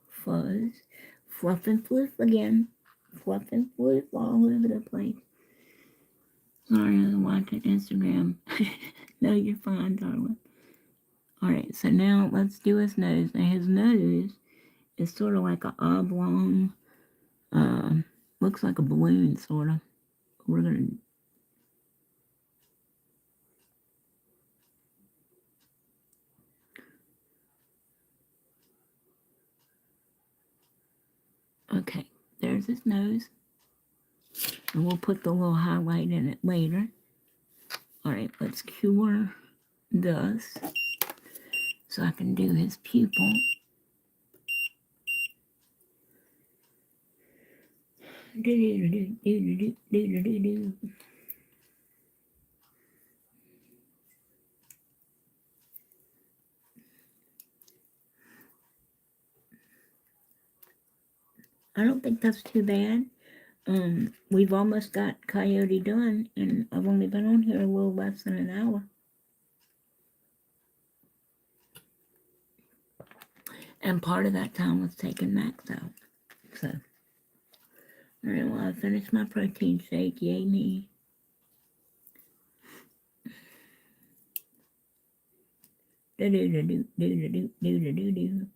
fuzz. Fluff and floof again. Fluff and floof all over the place. Sorry, I was watching Instagram. No, you're fine, darling. Alright, so now let's do his nose. Now his nose is sort of like an oblong, looks like a balloon, sort of. We're going to, okay, there's his nose. And we'll put the little highlight in it later. Alright, let's cure this so I can do his pupil. I don't think that's too bad. We've almost got Coyote done, and I've only been on here a little less than an hour. And part of that time was taking Max out. So, alright, well, I finished my protein shake. Yay me. Do-do-do-do-do-do-do-do-do-do.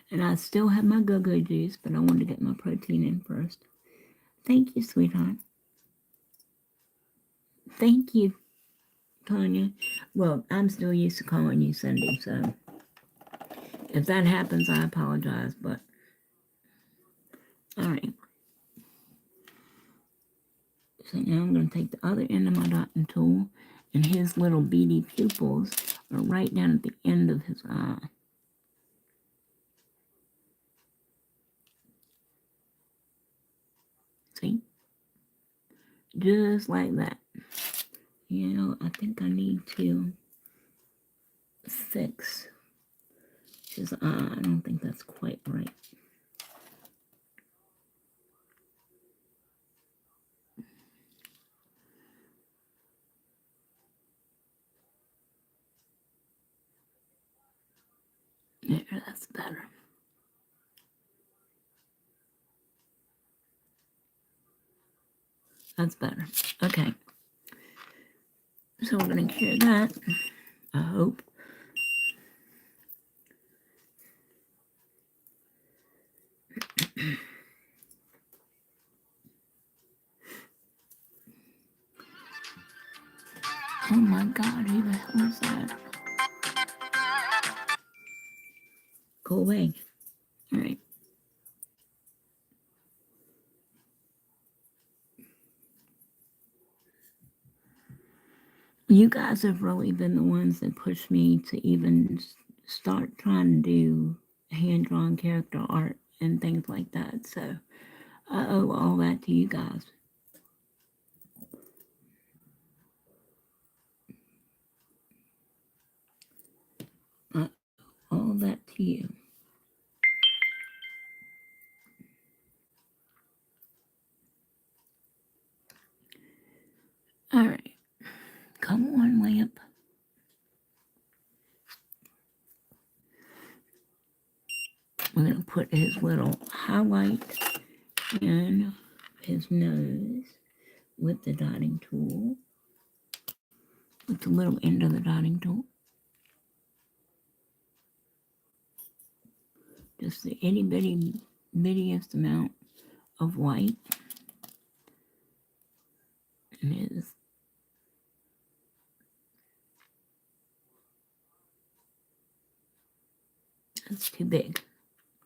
And I still have my go-go juice, but I wanted to get my protein in first. Thank you, sweetheart. Thank you, Tanya. Well, I'm still used to calling you Cindy, so if that happens, I apologize, but all right. So now I'm going to take the other end of my dotting tool, and his little beady pupils are right down at the end of his eye. See? Just like that. You know, I think I need to fix his eye. I don't think that's quite right. There, that's better. That's better. Okay. So we're going to cure that, I hope. Oh my God, who the hell is that? Go away. All right. You guys have really been the ones that pushed me to even start trying to do hand-drawn character art and things like that. So I owe all that to you guys. I owe all that to you. All right. Come on, lamp. We're going to put his little highlight in his nose with the dotting tool, with the little end of the dotting tool. Just the itty bitty bittiest amount of white. And his that's too big.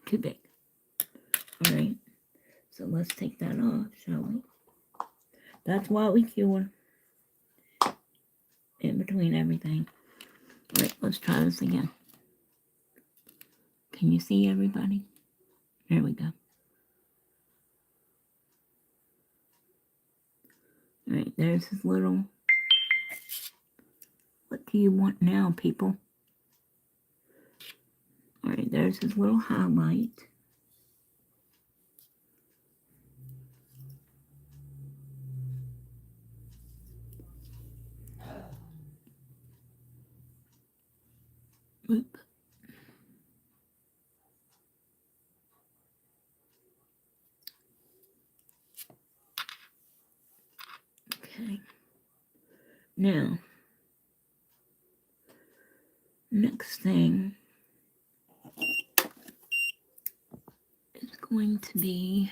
Too big. All right. So let's take that off, shall we? That's why we cure in between everything. All right, let's try this again. Can you see everybody? There we go. Alright, there's his little... What do you want now, people? Alright, there's his little highlight. Oop. Okay. Now, next thing is going to be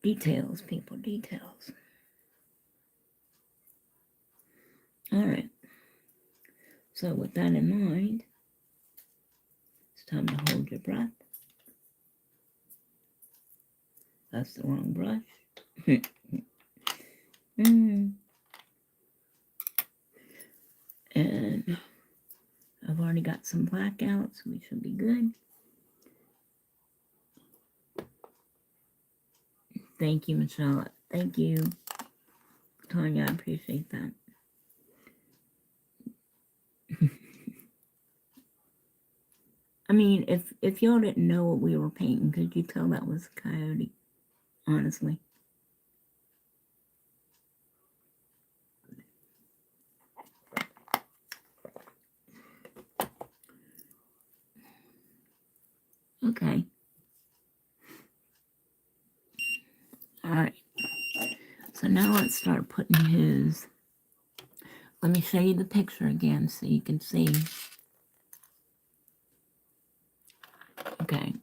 details, people, details. Alright. So with that in mind, it's time to hold your breath. That's the wrong brush. And I've already got some black out, so we should be good. Thank you, Michelle. Thank you, Tanya. I appreciate that. I mean, if y'all didn't know what we were painting, could you tell that was a coyote? Honestly. Okay. Alright. So now let's start putting his... Let me show you the picture again so you can see. Okay.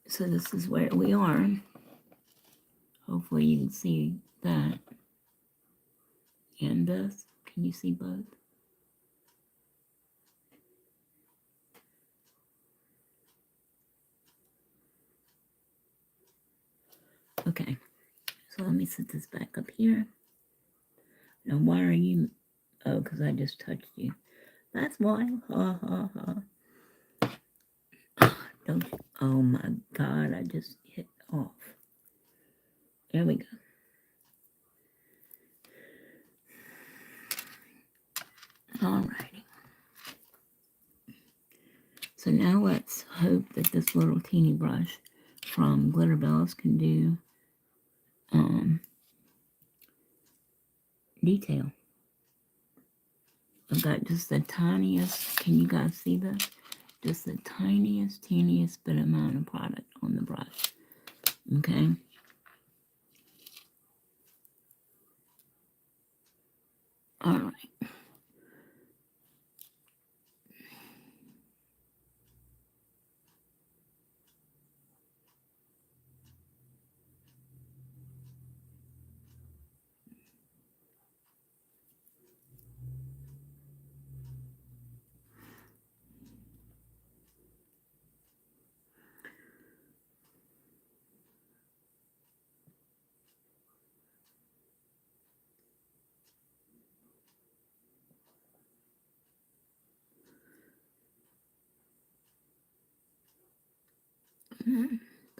So this is where we are. Hopefully you can see that. And this. Can you see both? Okay. So let me set this back up here. Now why are you... Oh, because I just touched you. That's why. Ha ha ha. Don't you... Oh my God, I just hit off. There we go. Alrighty. So now let's hope that this little teeny brush from Glitter Bells can do detail. I've got just the tiniest, can you guys see this? Just the tiniest, teeniest bit amount of product on the brush. Okay. Alright.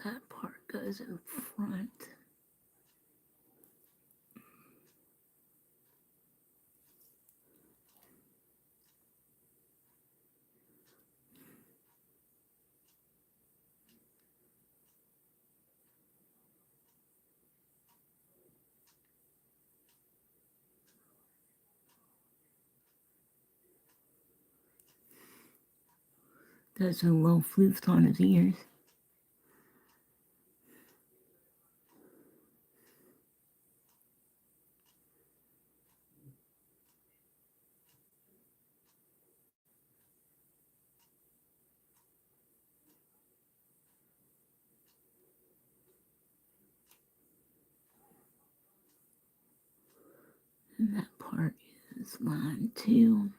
That part goes in front. Those are little flutes on his ears. And that part is line 2.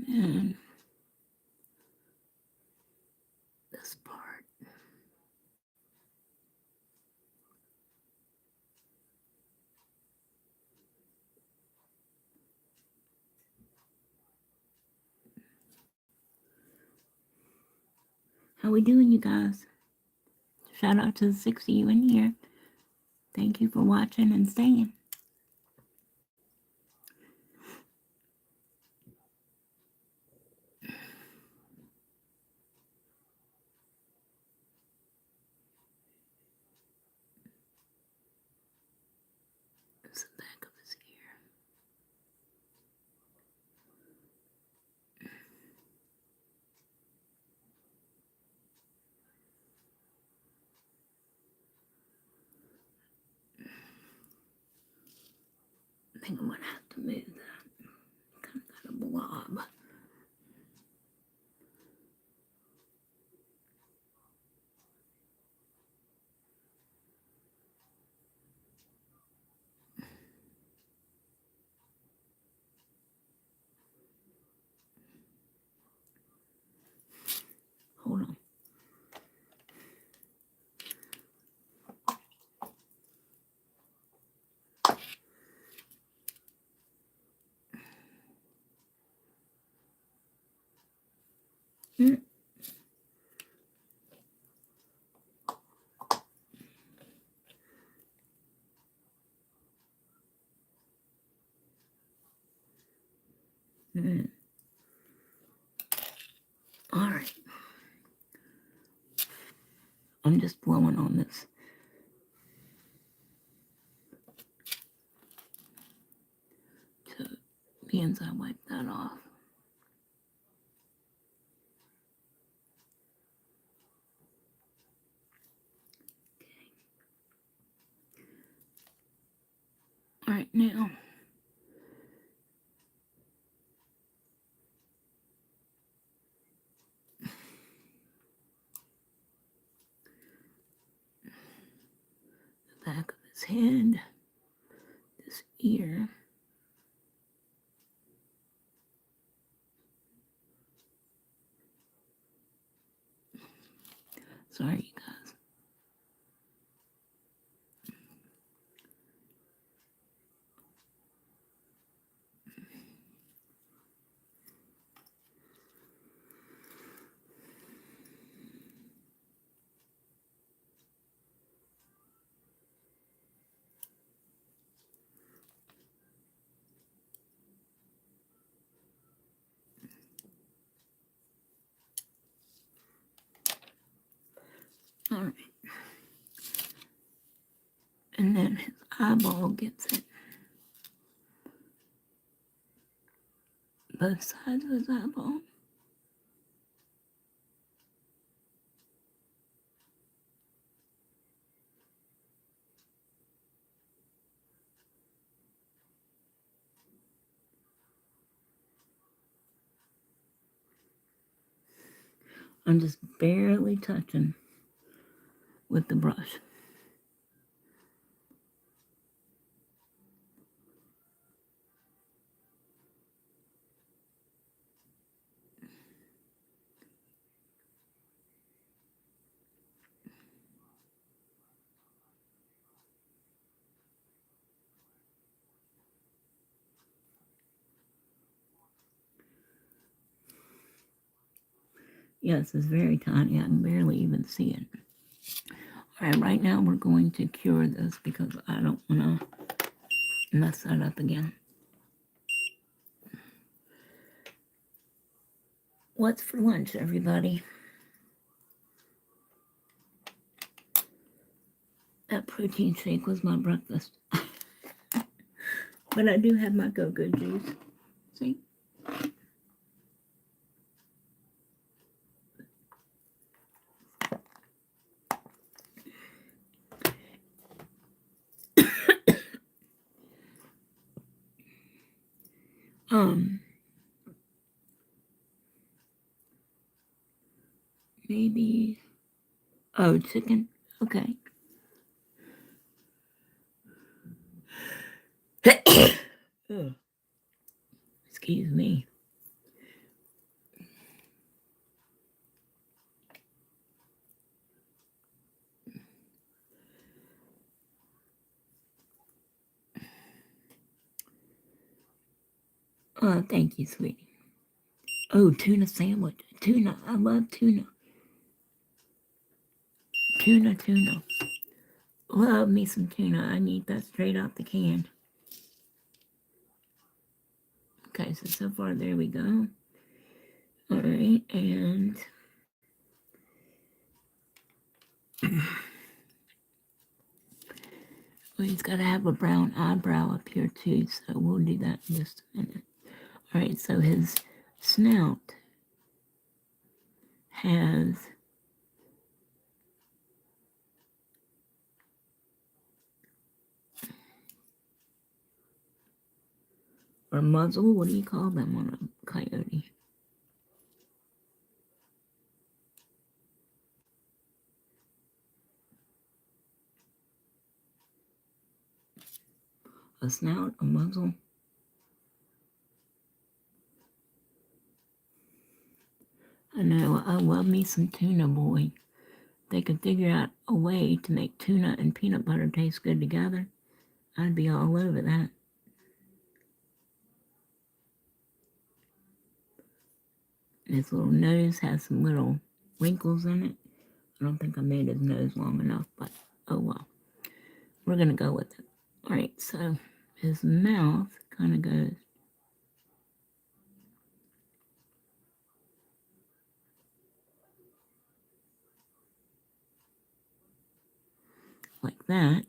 And How we doing, you guys? Shout out to the 6 of you in here. Thank you for watching and staying. It's the back of his ear. I think I'm gonna have to move that. Kind of got a blob. Hold on. Mm. Mm. All right. I'm just blowing on this. So, means I wipe that off. All right, now. The back of his head. This ear. Sorry, you guys. All right. And then his eyeball gets it. Both sides of his eyeball. I'm just barely touching with the brush. Yes, it's very tiny. I can barely even see it. All right, right now we're going to cure this because I don't want to mess that up again. What's for lunch, everybody? That protein shake was my breakfast. But I do have my go-go juice. See? Maybe, oh, chicken. Okay. Excuse me. Oh, thank you, sweetie. Oh, tuna sandwich. Tuna. I love tuna. Tuna. Love me some tuna. I need that straight out the can. Okay, so far there we go. Alright, and well, he's got to have a brown eyebrow up here too, so we'll do that in just a minute. Alright, so his snout has or muzzle, what do you call them on a coyote? A snout, a muzzle? I know, I love me some tuna, boy. They could figure out a way to make tuna and peanut butter taste good together. I'd be all over that. His little nose has some little wrinkles in it. I don't think I made his nose long enough, but oh well. We're going to go with it. Alright, so his mouth kind of goes like that.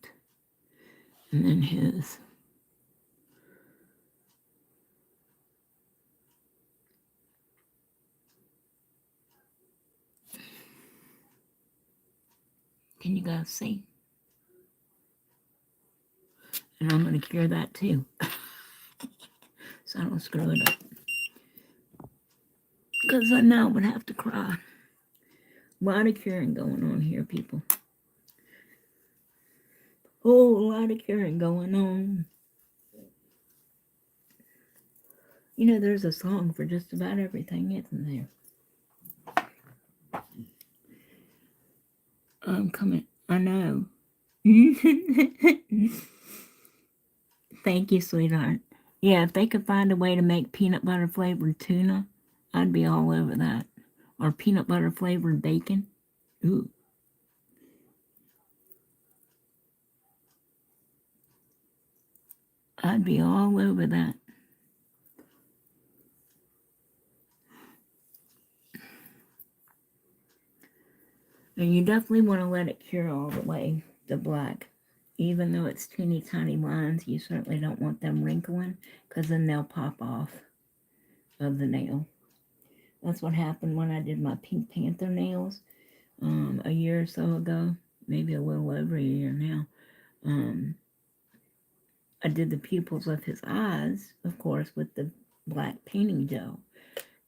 And then his can you guys see? And I'm going to cure that too. So I don't screw it up. Because I now would have to cry. A lot of curing going on here, people. Oh, a lot of curing going on. You know, there's a song for just about everything, isn't there? I'm coming. I know. Thank you, sweetheart. Yeah, if they could find a way to make peanut butter flavored tuna, I'd be all over that. Or peanut butter flavored bacon. Ooh. I'd be all over that. And you definitely want to let it cure all the way, the black. Even though it's teeny tiny lines, you certainly don't want them wrinkling, because then they'll pop off of the nail. That's what happened when I did my Pink Panther nails a year or so ago, maybe a little over a year now. I did the pupils of his eyes, of course, with the black painting gel.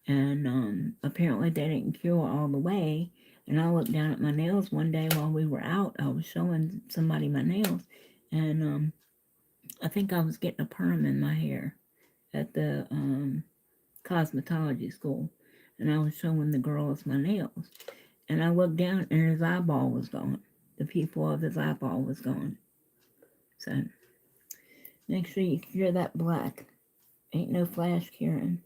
And apparently they didn't cure all the way. And I looked down at my nails one day while we were out. I was showing somebody my nails. And I think I was getting a perm in my hair at the cosmetology school. And I was showing the girls my nails. And I looked down and his eyeball was gone. The pupil of his eyeball was gone. So make sure you cure that black. Ain't no flash curing.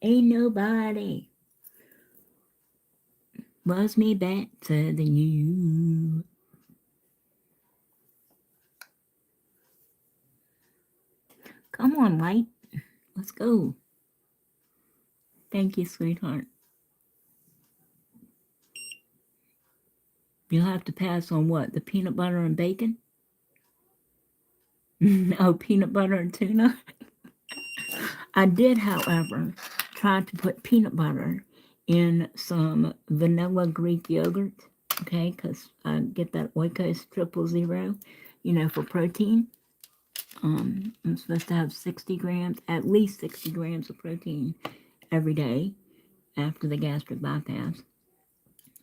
Ain't nobody loves me better than you. Come on, Light. Let's go. Thank you, sweetheart. You'll have to pass on what? The peanut butter and bacon? Oh, peanut butter and tuna? I did, however, try to put peanut butter in some vanilla Greek yogurt, okay, because I get that Oikos 000, for protein. I'm supposed to have 60 grams, at least 60 grams of protein every day after the gastric bypass,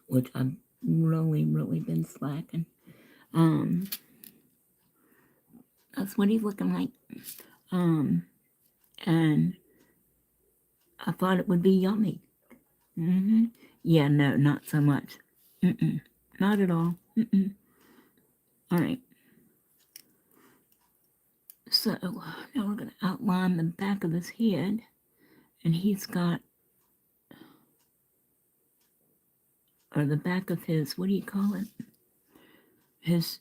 which I've really been slacking. That's what he's looking like. And I thought it would be yummy. Yeah, no, not so much. Not at all. All right. So now we're going to outline the back of his head. And he's got or the back of his, what do you call it? His,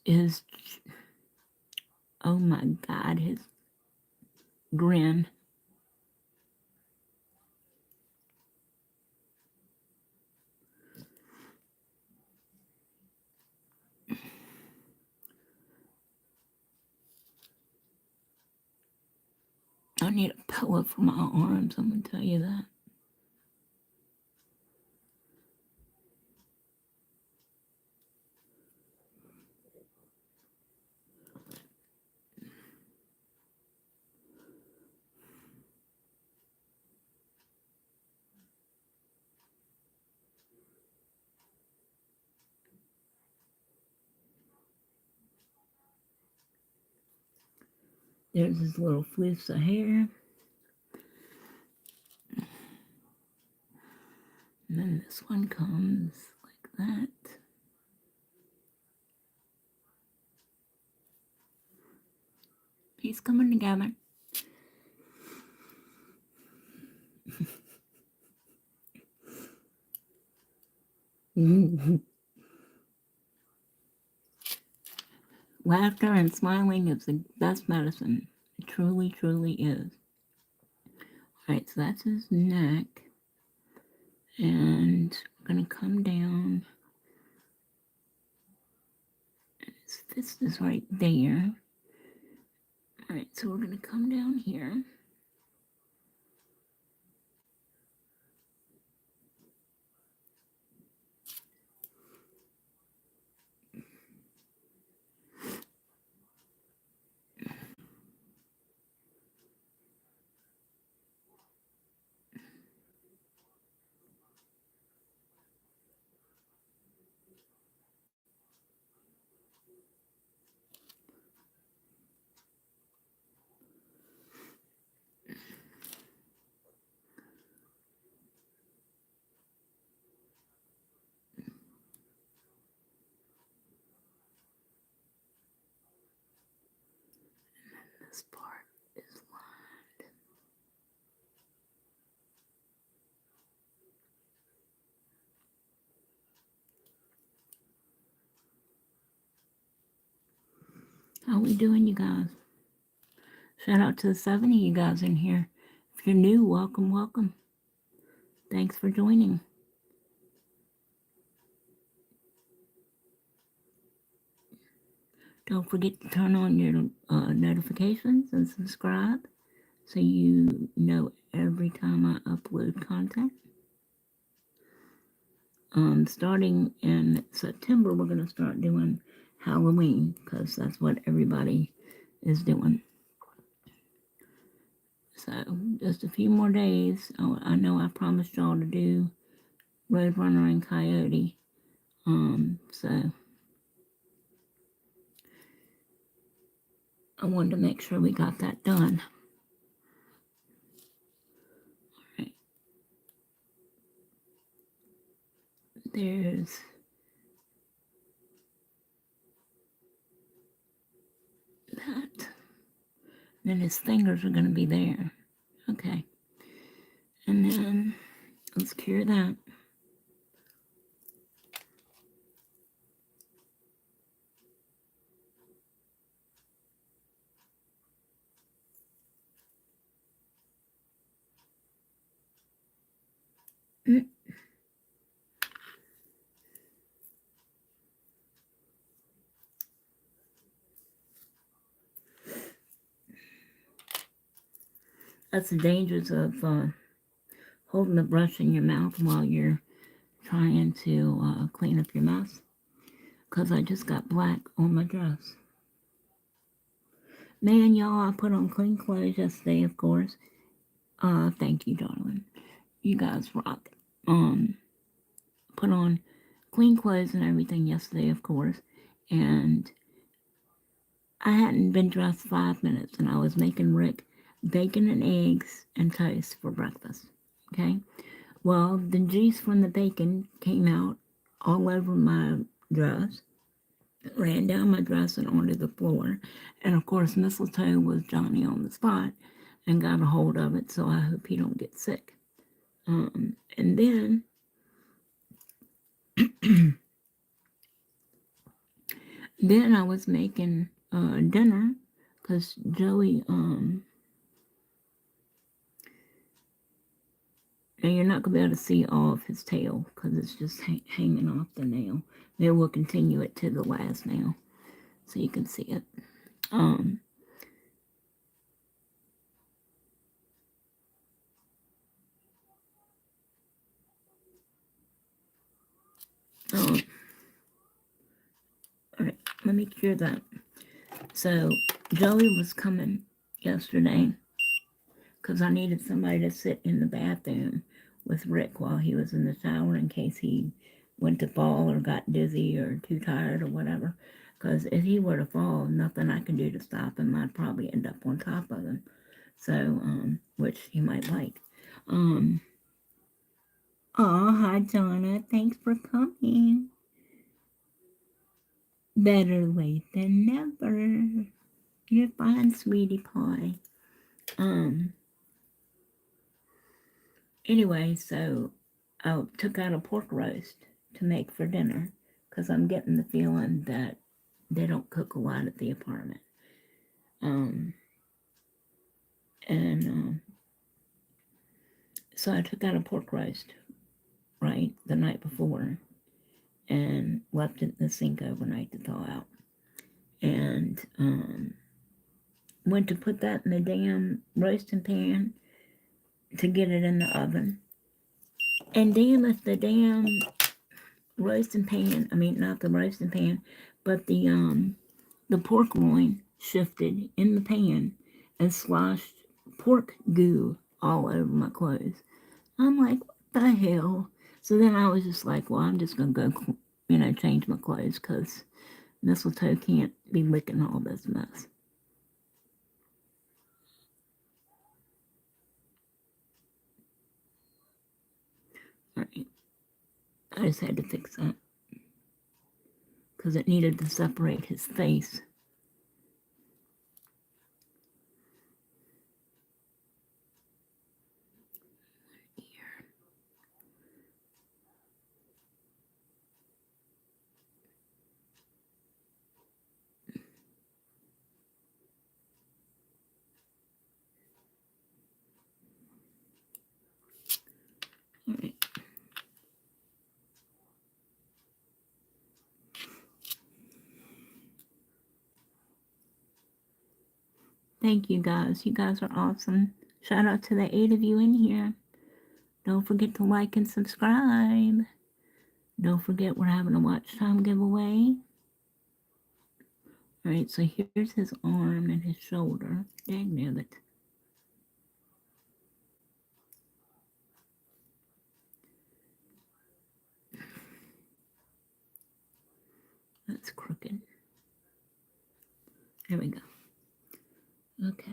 oh my God, his grin. I need a pillow for my arms, I'm going to tell you that. There's his little fleece of hair. And then this one comes like that. He's coming together. Laughter and smiling is the best medicine. It truly, truly is. Alright, so that's his neck. And we're going to come down. His fist is right there. Alright, so we're going to come down here. This part is lined. How we doing, you guys? Shout out to the 7 of you guys in here. If you're new, welcome, welcome. Thanks for joining. Don't forget to turn on your notifications and subscribe so you know every time I upload content. Starting in September, we're going to start doing Halloween because that's what everybody is doing. So just a few more days. I know I promised y'all to do Roadrunner and Coyote. So I wanted to make sure we got that done. All right. There's that. Then his fingers are going to be there. Okay. And then let's cure that. That's the dangers of holding the brush in your mouth while you're trying to clean up your mess. Because I just got black on my dress. Man, y'all, I put on clean clothes yesterday, of course. Thank you, darling. You guys rock. Put on clean clothes and everything yesterday, of course. And I hadn't been dressed 5 minutes, and I was making Rick bacon and eggs and toast for breakfast. Okay? Well, the juice from the bacon came out all over my dress, ran down my dress and onto the floor. And of course, Mistletoe was Johnny on the spot and got a hold of it, so I hope he don't get sick. And then Then I was making dinner because Joey, and you're not going to be able to see all of his tail because it's just hanging off the nail. Then we'll continue it to the last nail so you can see it. Um, um, all right, let me cure that. So Joey was coming yesterday because I needed somebody to sit in the bathroom with Rick while he was in the shower in case he went to fall or got dizzy or too tired or whatever. Because if he were to fall, nothing I can do to stop him. I'd probably end up on top of him. So, which he might like. Oh, hi, Donna. Thanks for coming. Better late than never. You're fine, sweetie pie. Anyway, so I took out a pork roast to make for dinner because I'm getting the feeling that they don't cook a lot at the apartment. And so I took out a pork roast, right, the night before and left it in the sink overnight to thaw out. And went to put that in the damn roasting pan to get it in the oven. And damn if the damn roasting pan, I mean not the roasting pan, but the pork loin shifted in the pan and sloshed pork goo all over my clothes. I'm like, what the hell? So then I was just like, well, I'm just going to go, change my clothes because mistletoe can't be licking all this mess. All right. I just had to fix that because it needed to separate his face. All right. Thank you guys. You guys are awesome. Shout out to the 8 of you in here. Don't forget to like and subscribe. Don't forget we're having a watch time giveaway. All right, so here's his arm and his shoulder. Dagnabbit. That's crooked. There we go. Okay.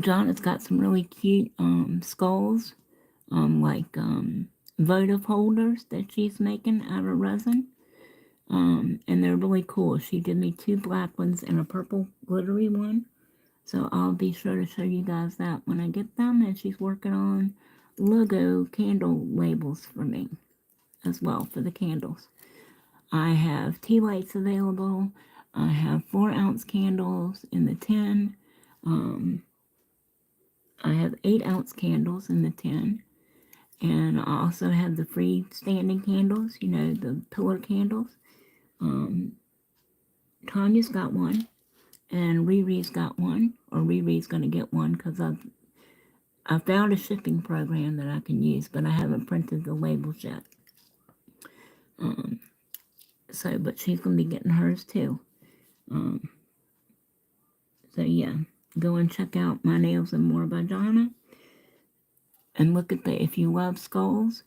John has got some really cute skulls, like votive holders that she's making out of resin. And they're really cool. She did me 2 black ones and a purple glittery one. So I'll be sure to show you guys that when I get them. And she's working on logo candle labels for me as well for the candles. I have tea lights available. I have 4-ounce candles in the tin. I have 8-ounce candles in the tin. And I also have the freestanding candles, the pillar candles. Tanya's got one, and Riri's got one, or Riri's going to get one because I found a shipping program that I can use, but I haven't printed the labels yet. But she's going to be getting hers too. So yeah, go and check out My Nails and More by Donna. And look at if you love skulls,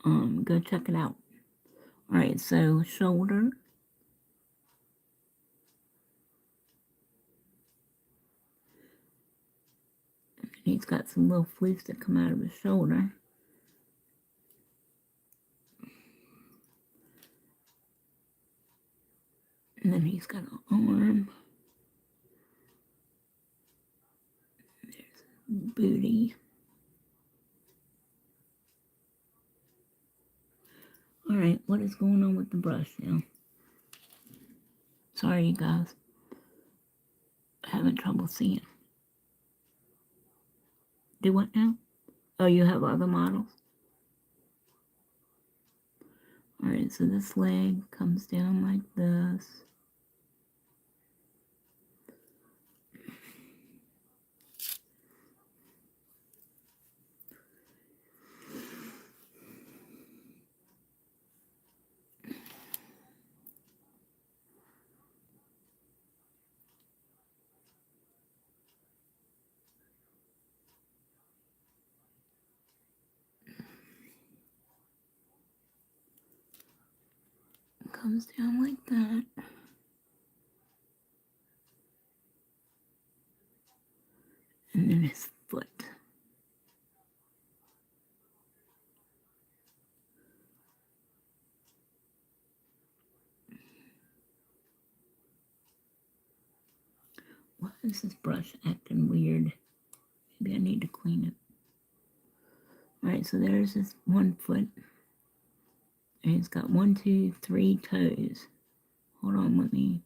go check it out. All right, so shoulder. And he's got some little fleece that come out of his shoulder. And then he's got an arm. There's booty. Alright, what is going on with the brush now? Sorry, you guys. Having trouble seeing. Do what now? Oh, you have other models? Alright, so this leg comes down like this. Comes down like that. And then his foot. Why is this brush acting weird? Maybe I need to clean it. Alright, so there's this one foot. And it's got 1, 2, 3 toes. Hold on, let me.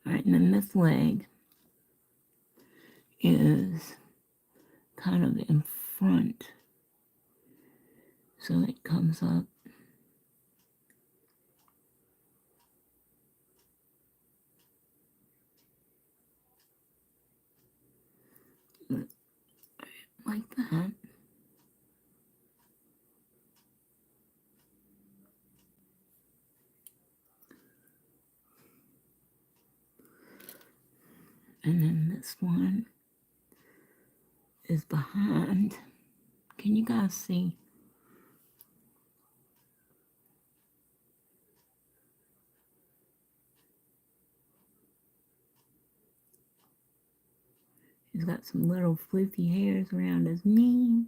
Alright, and then this leg is kind of in front. So it comes up. Like that. And then this one is behind. Can you guys see? He's got some little floofy hairs around his knee.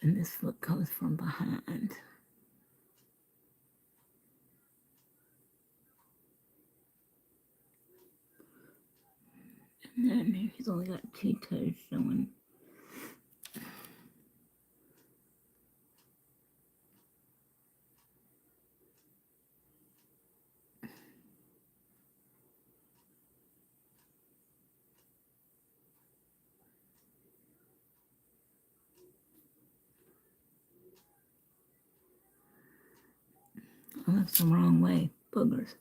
And this foot comes from behind. And then he's only got 2 toes showing. Oh, that's the wrong way. Boogers.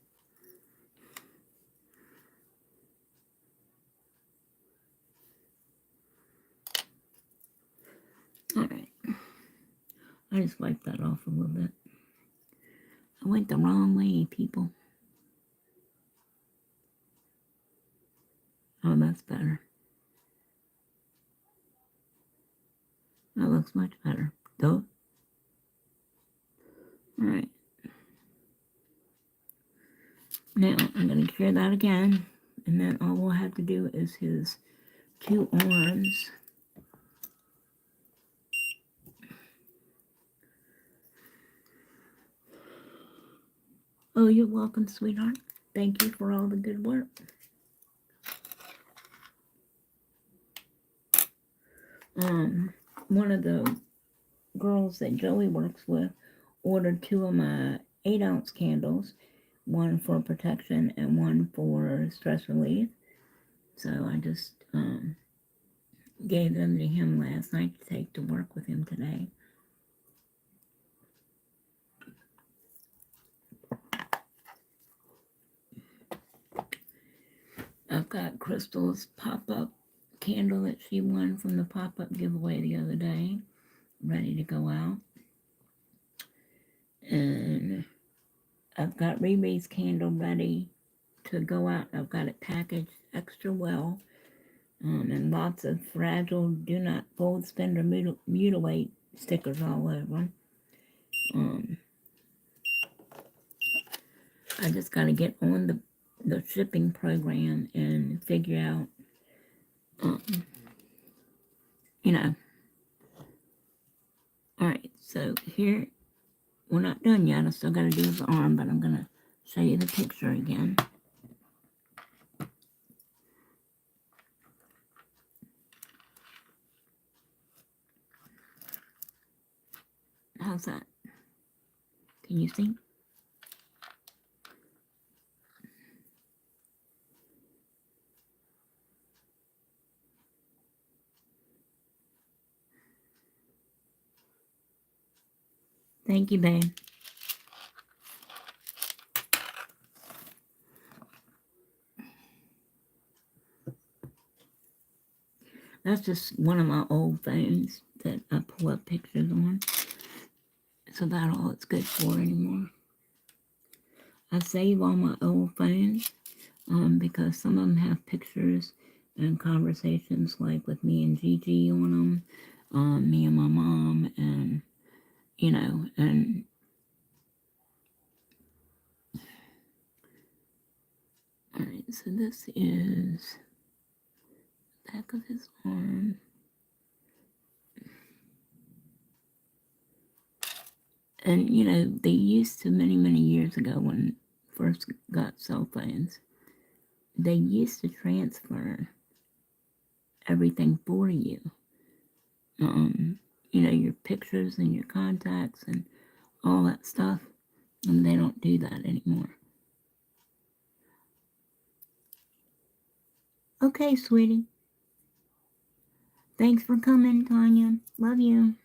Alright. I just wiped that off a little bit. I went the wrong way, people. Oh, that's better. That looks much better. Duh. Alright. Now, I'm going to cure that again. And then all we'll have to do is his 2 arms. Oh, you're welcome, sweetheart. Thank you for all the good work. One of the girls that Joey works with ordered 2 of my 8-ounce candles, one for protection and one for stress relief. So I just gave them to him last night to take to work with him today. I've got Crystal's pop-up candle that she won from the pop-up giveaway the other day, ready to go out. And I've got Riri's candle ready to go out. I've got it packaged extra well, and lots of fragile, do not fold, spin, or mutilate stickers all over them. I just got to get on the the shipping program and figure out, um, you know. Alright, so here, we're not done yet. I still got to do his arm, but I'm going to show you the picture again. How's that? Can you see? Thank you, babe. That's just one of my old phones that I pull up pictures on. So that's all it's good for anymore. I save all my old phones because some of them have pictures and conversations like with me and Gigi on them, me and my mom, and you know, and all right. So this is the back of his arm. And you know, they used to many years ago when first got cell phones, they used to transfer everything for you. You know, your pictures and your contacts and all that stuff. And they don't do that anymore. Okay, sweetie. Thanks for coming, Tanya. Love you.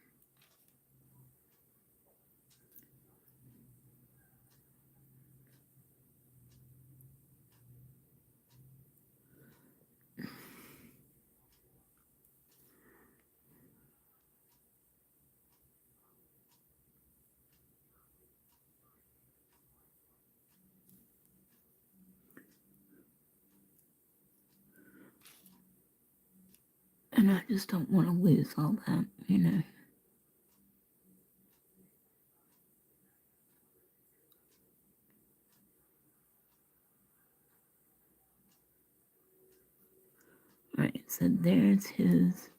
And I just don't want to lose all that, you know. Alright, so there's his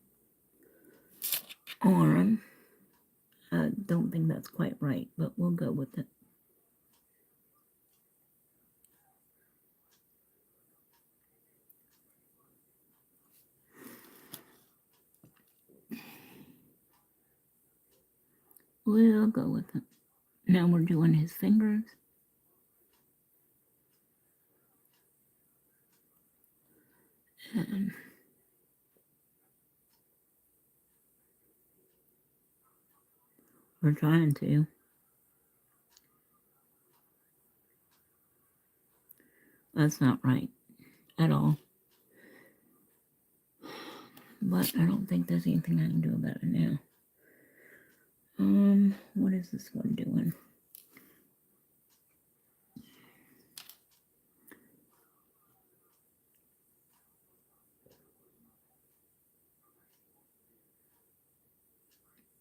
arm. I don't think that's quite right, but we'll go with it. We'll go with it. Now we're doing his fingers. And we're trying to. That's not right at all. But I don't think there's anything I can do about it now. What is this one doing?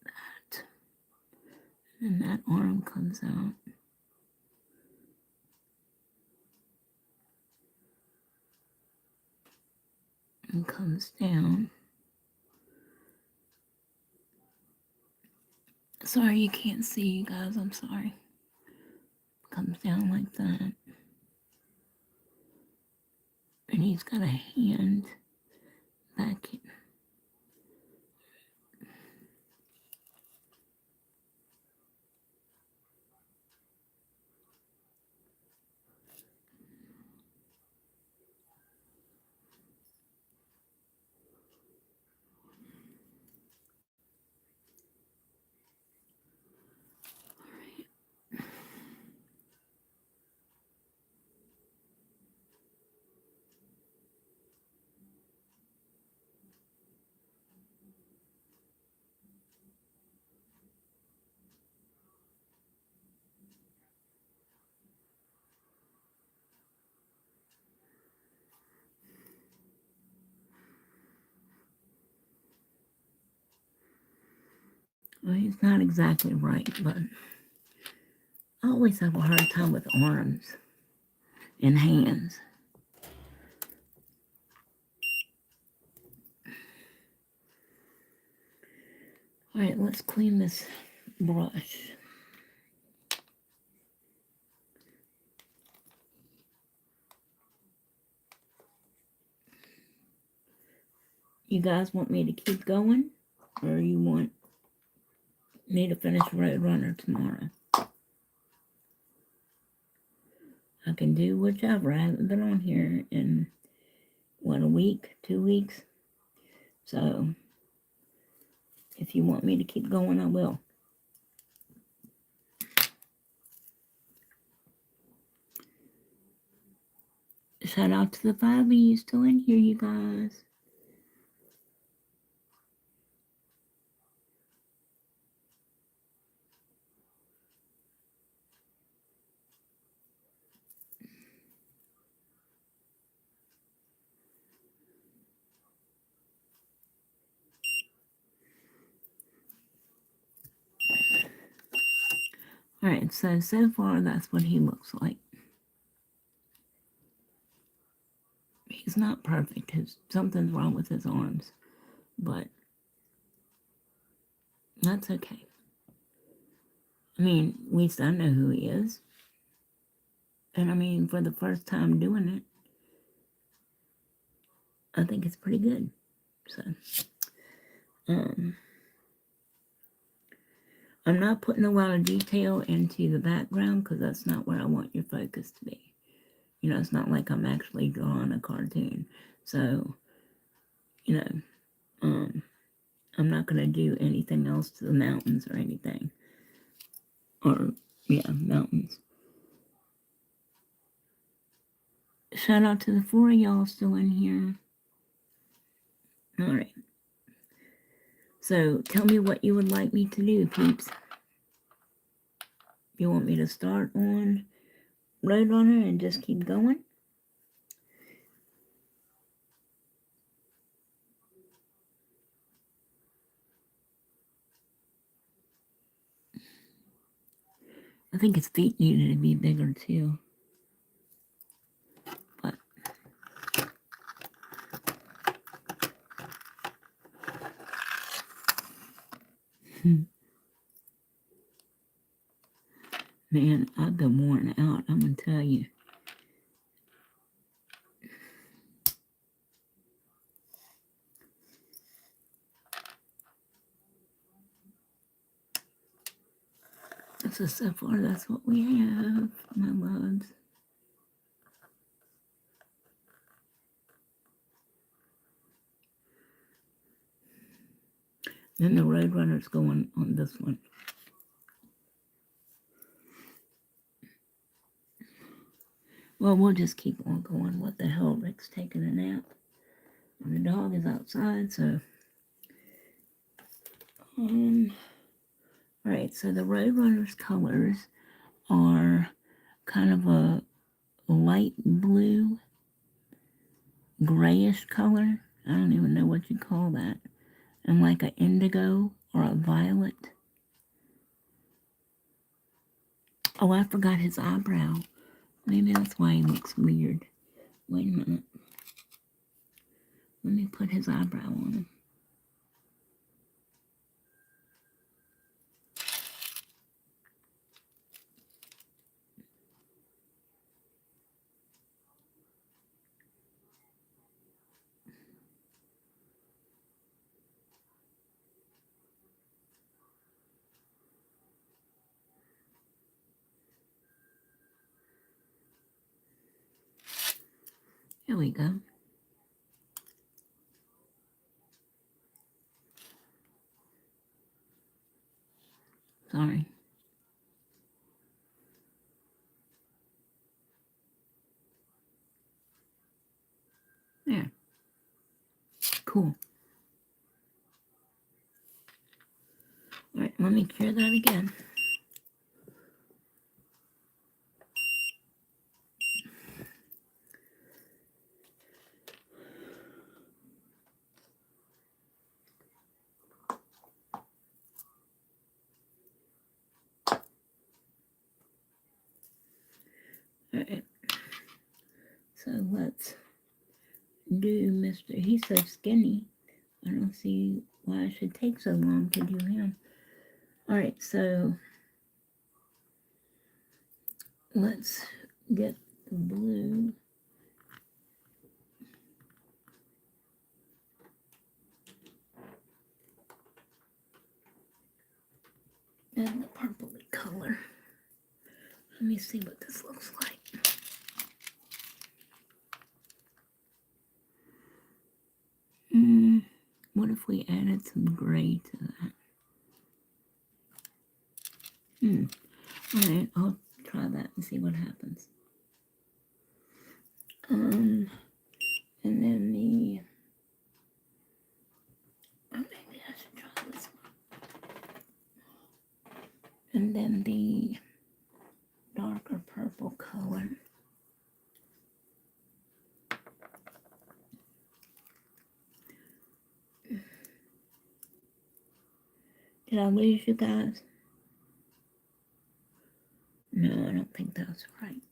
That. And that arm comes out. And comes down. Sorry you can't see, you guys. I'm sorry. Comes down like that. And he's got a hand back in. Well, he's not exactly right, but I always have a hard time with arms. and hands. All right, let's clean this brush. You guys want me to keep going, or you want me to finish Roadrunner tomorrow? I can do whichever. I haven't been on here in, what, a week, 2 weeks? So, if you want me to keep going, I will. Shout out to the 5 of you still in here, you guys. Alright, so far that's what he looks like. He's not perfect. Something's wrong with his arms. But that's okay. I mean, at least I know who he is. And I mean, for the first time doing it, I think it's pretty good. So, I'm not putting a lot of detail into the background because that's not where I want your focus to be. You know, it's not like I'm actually drawing a cartoon. So, you know, I'm not going to do anything else to the mountains or anything. Or, yeah, mountains. Shout out to the 4 of y'all still in here. Alright. So, tell me what you would like me to do, peeps. You want me to start on Roadrunner and just keep going? I think his feet needed to be bigger too. But man, I've been worn out, I'm gonna tell you. So far that's what we have, my loves. Then the Roadrunner's going on this one. Well, we'll just keep on going. What the hell, Rick's taking a nap. And the dog is outside, so... Alright, so the Roadrunner's colors are kind of a light blue, grayish color. I don't even know what you call that. And like an indigo or a violet. Oh, I forgot his eyebrow. Maybe that's why he looks weird. Wait a minute. Let me put his eyebrow on him. Here we go. Sorry. There. Cool. Alright, let me cure that again. Alright. So let's do Mr. He's so skinny. I don't see why it should take so long to do him. Alright, so let's get the blue. And the purpley color. Let me see what this looks like. What if we added some gray to that? Alright, I'll try that and see what happens. And then the... Oh, maybe I should try this one. And then the darker purple color. Did I lose you guys? No, I don't think that's right.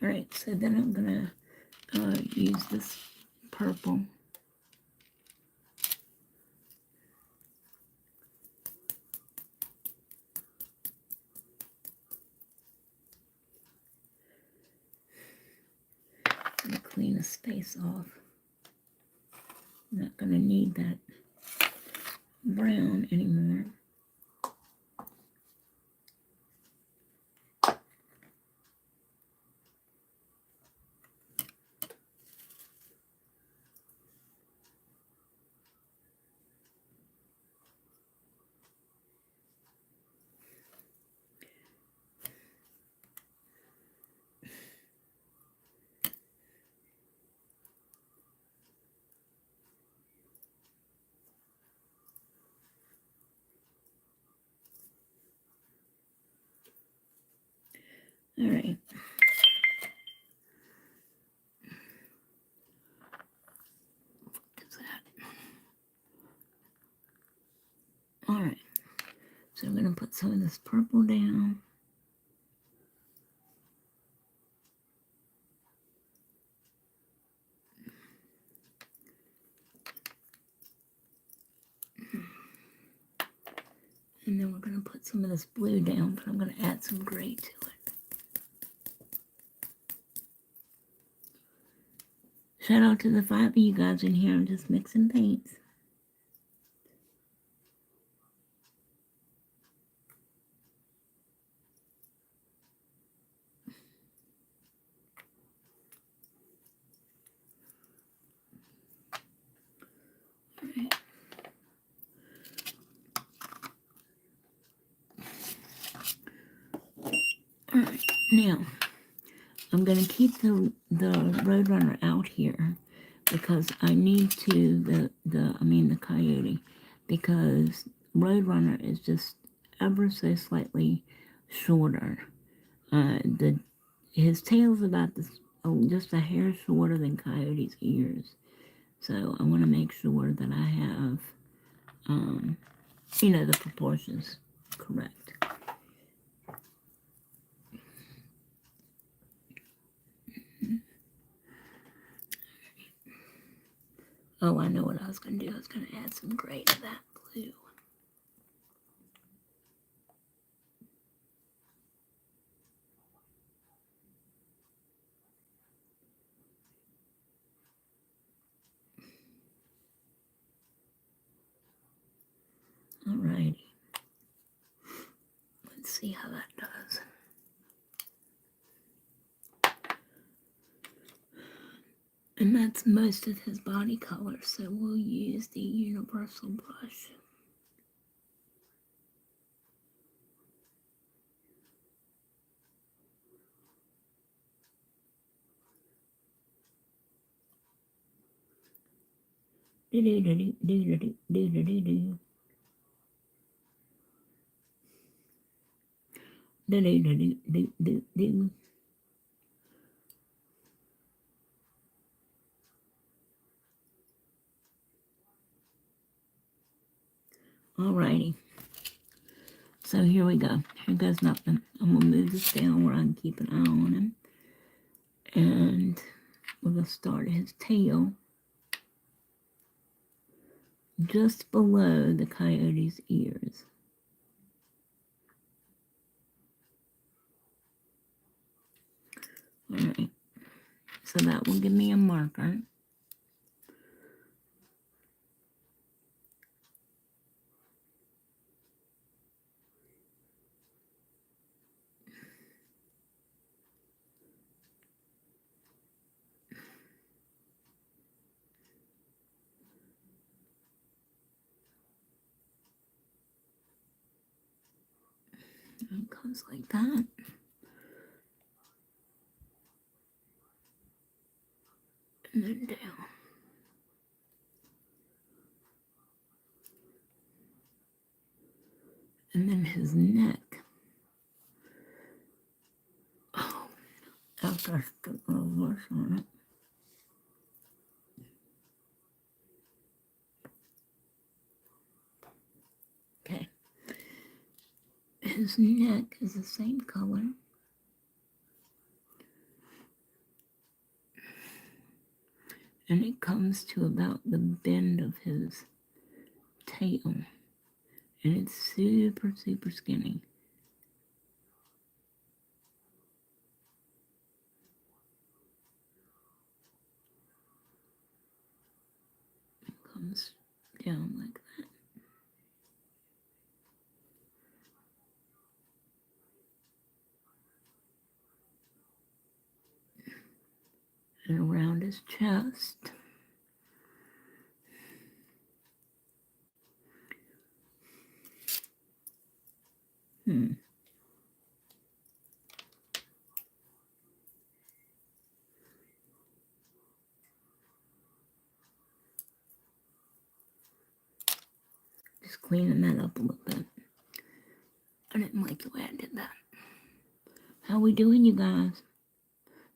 Alright, so then I'm gonna use this purple. I'm gonna clean the space off. I'm not gonna need that brown anymore. Alright. Alright. So I'm gonna put some of this purple down. And then we're going to put some of this blue down, but I'm going to add some gray to it. Shout out to the 5 of you guys in here. I'm just mixing paints. Alright, now I'm going to keep the Roadrunner out here because I need to, the Coyote, because Roadrunner is just ever so slightly shorter. His tail's about this, just a hair shorter than Coyote's ears. So I want to make sure that I have, the proportions correct. Oh, I know what I was going to do. I was going to add some gray to that blue. Alrighty. Let's see how that does. And that's most of his body color, so we'll use the universal brush. Do do do do do do do do do do. Do do do do do do. Alrighty. So here we go. Here goes nothing. I'm going to move this down where I can keep an eye on him. And we're going to start at his tail. Just below the coyote's ears. Alright. So that will give me a marker. It goes like that. And then down. And then his neck. Oh, after I put a little brush on it. Okay. His neck is the same color. And it comes to about the bend of his tail. And it's super, super skinny. It comes down like that. And around his chest. Just cleaning that up a little bit. I didn't like the way I did that. How we doing, you guys?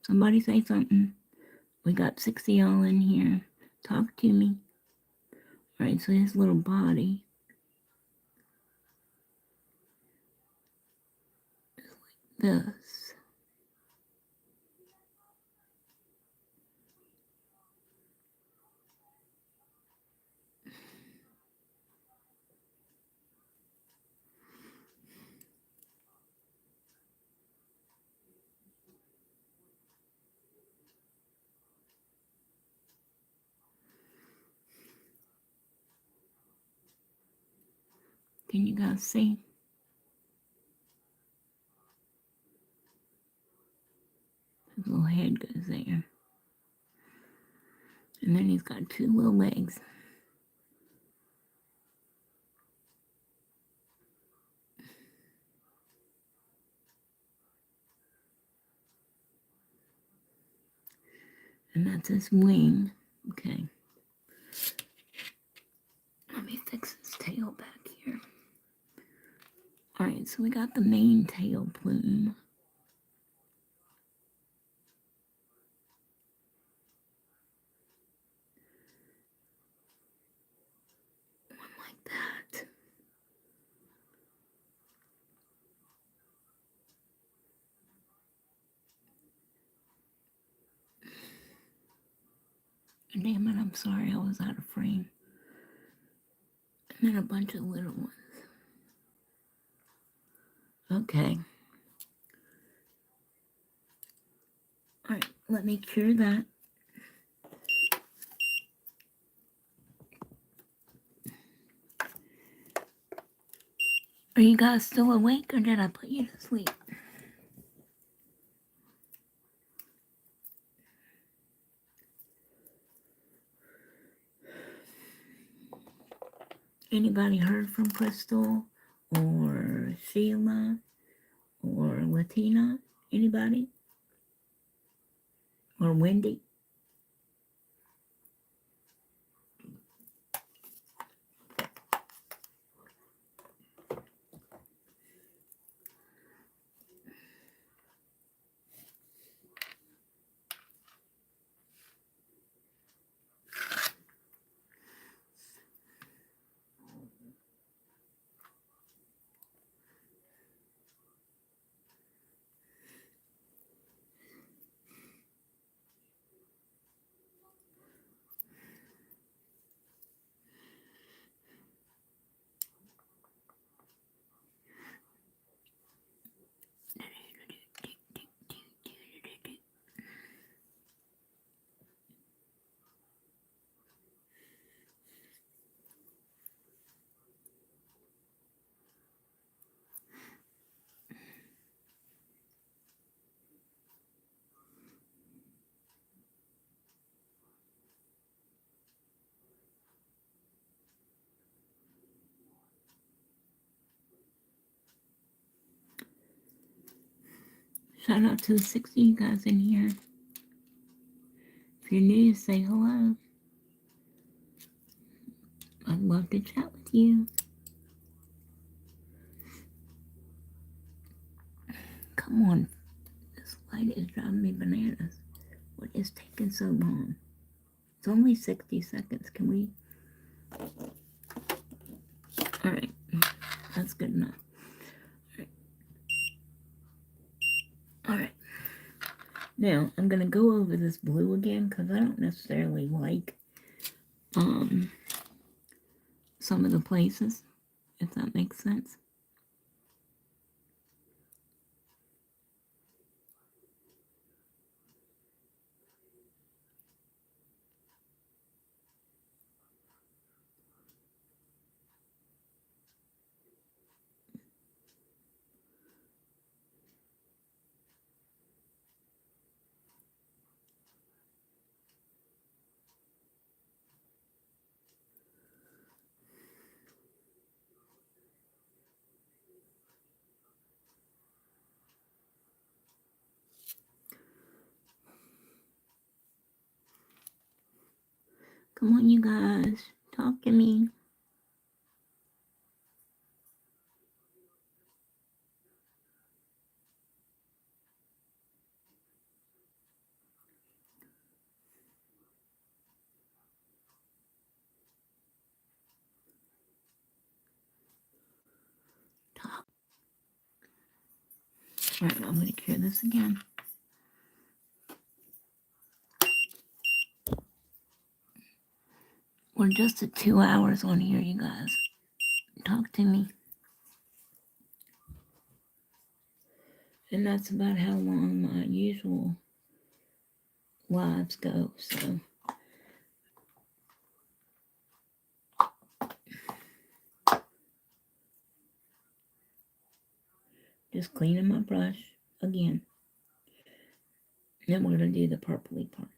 Somebody say something. We got 6 of y'all in here. Talk to me. Alright, so his little body is like this. Can you guys see? His little head goes there. And then he's got 2 little legs. And that's his wing. Okay. Let me fix his tail back here. Alright, so we got the main tail plume. One like that. Damn it, I'm sorry I was out of frame. And then a bunch of little ones. Okay. Alright, let me cure that. Are you guys still awake or did I put you to sleep? Anybody heard from Crystal or Sheila or Latina? Anybody? Or Wendy? Shout out to the 60 you guys in here. If you're new, say hello. I'd love to chat with you. Come on. This light is driving me bananas. What is taking so long? It's only 60 seconds. Can we? Alright. That's good enough. Alright. Now, I'm going to go over this blue again because I don't necessarily like some of the places, if that makes sense. Come on, you guys. Talk to me. Talk. Alright, I'm going to cure this again. We're just at 2 hours on here, you guys. Talk to me. And that's about how long my usual lives go, so. Just cleaning my brush again. Then we're going to do the purpley parts.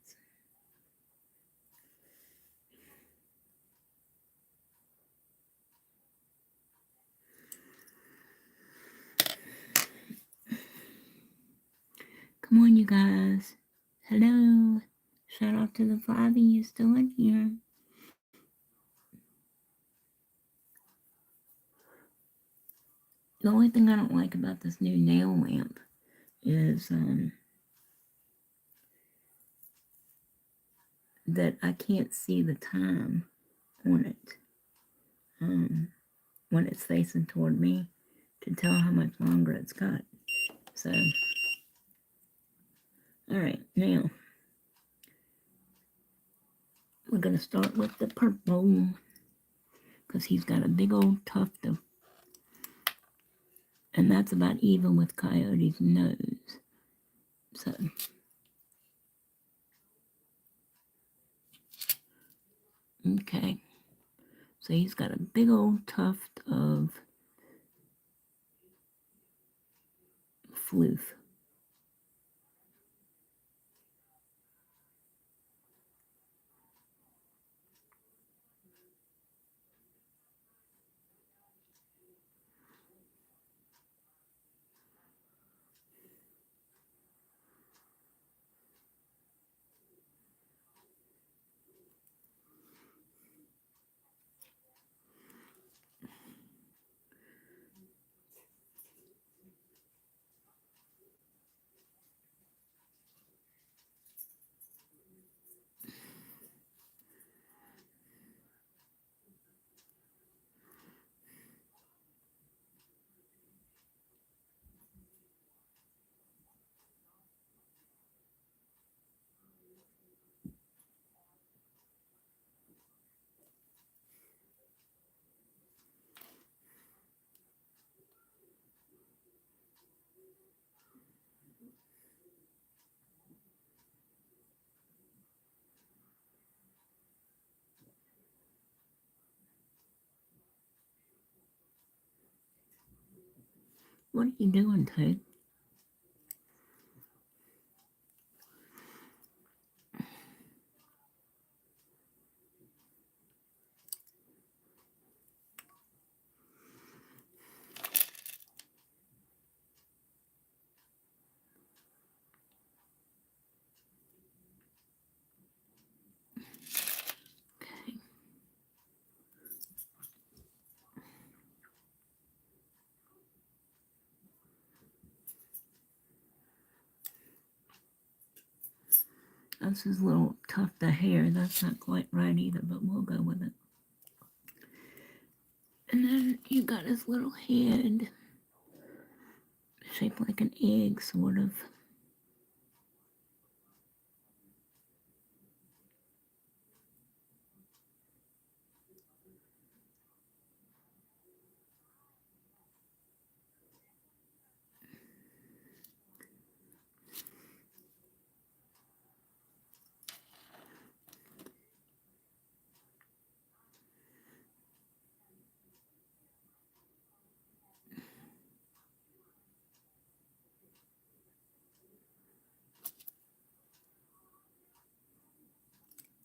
Come on, you guys. Hello. Shout out to the 5 of you still in here. The only thing I don't like about this new nail lamp is that I can't see the time on it when it's facing toward me to tell how much longer it's got. So, alright, now we're going to start with the purple because he's got a big old tuft of, and that's about even with Coyote's nose. So, okay. So he's got a big old tuft of floof. What are you doing, Ted? That's his little tuft of hair. That's not quite right either, but we'll go with it. And then you got his little head, shaped like an egg, sort of.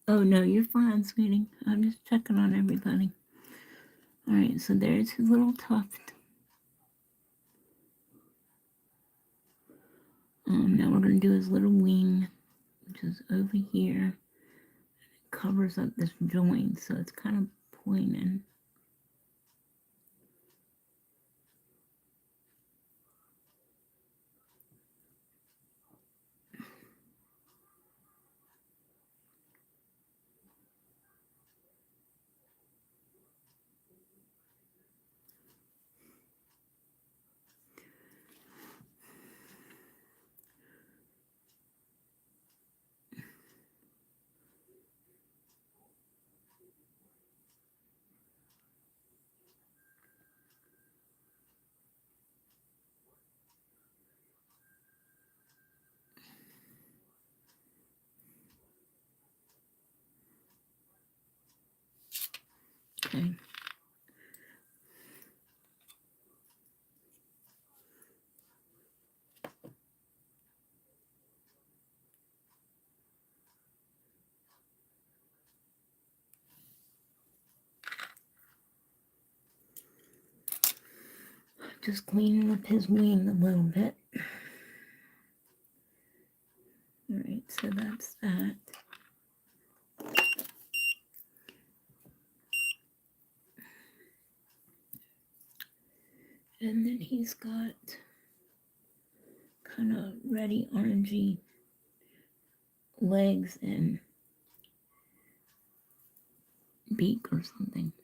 Oh no, you're fine, sweetie. I'm just checking on everybody. Alright, so there's his little tuft. Now we're going to do his little wing, which is over here. It covers up this joint, so it's kind of pointing. Okay. Just cleaning up his wing a little bit. Alright, so that's that. And then he's got kind of reddy orangey legs and beak or something.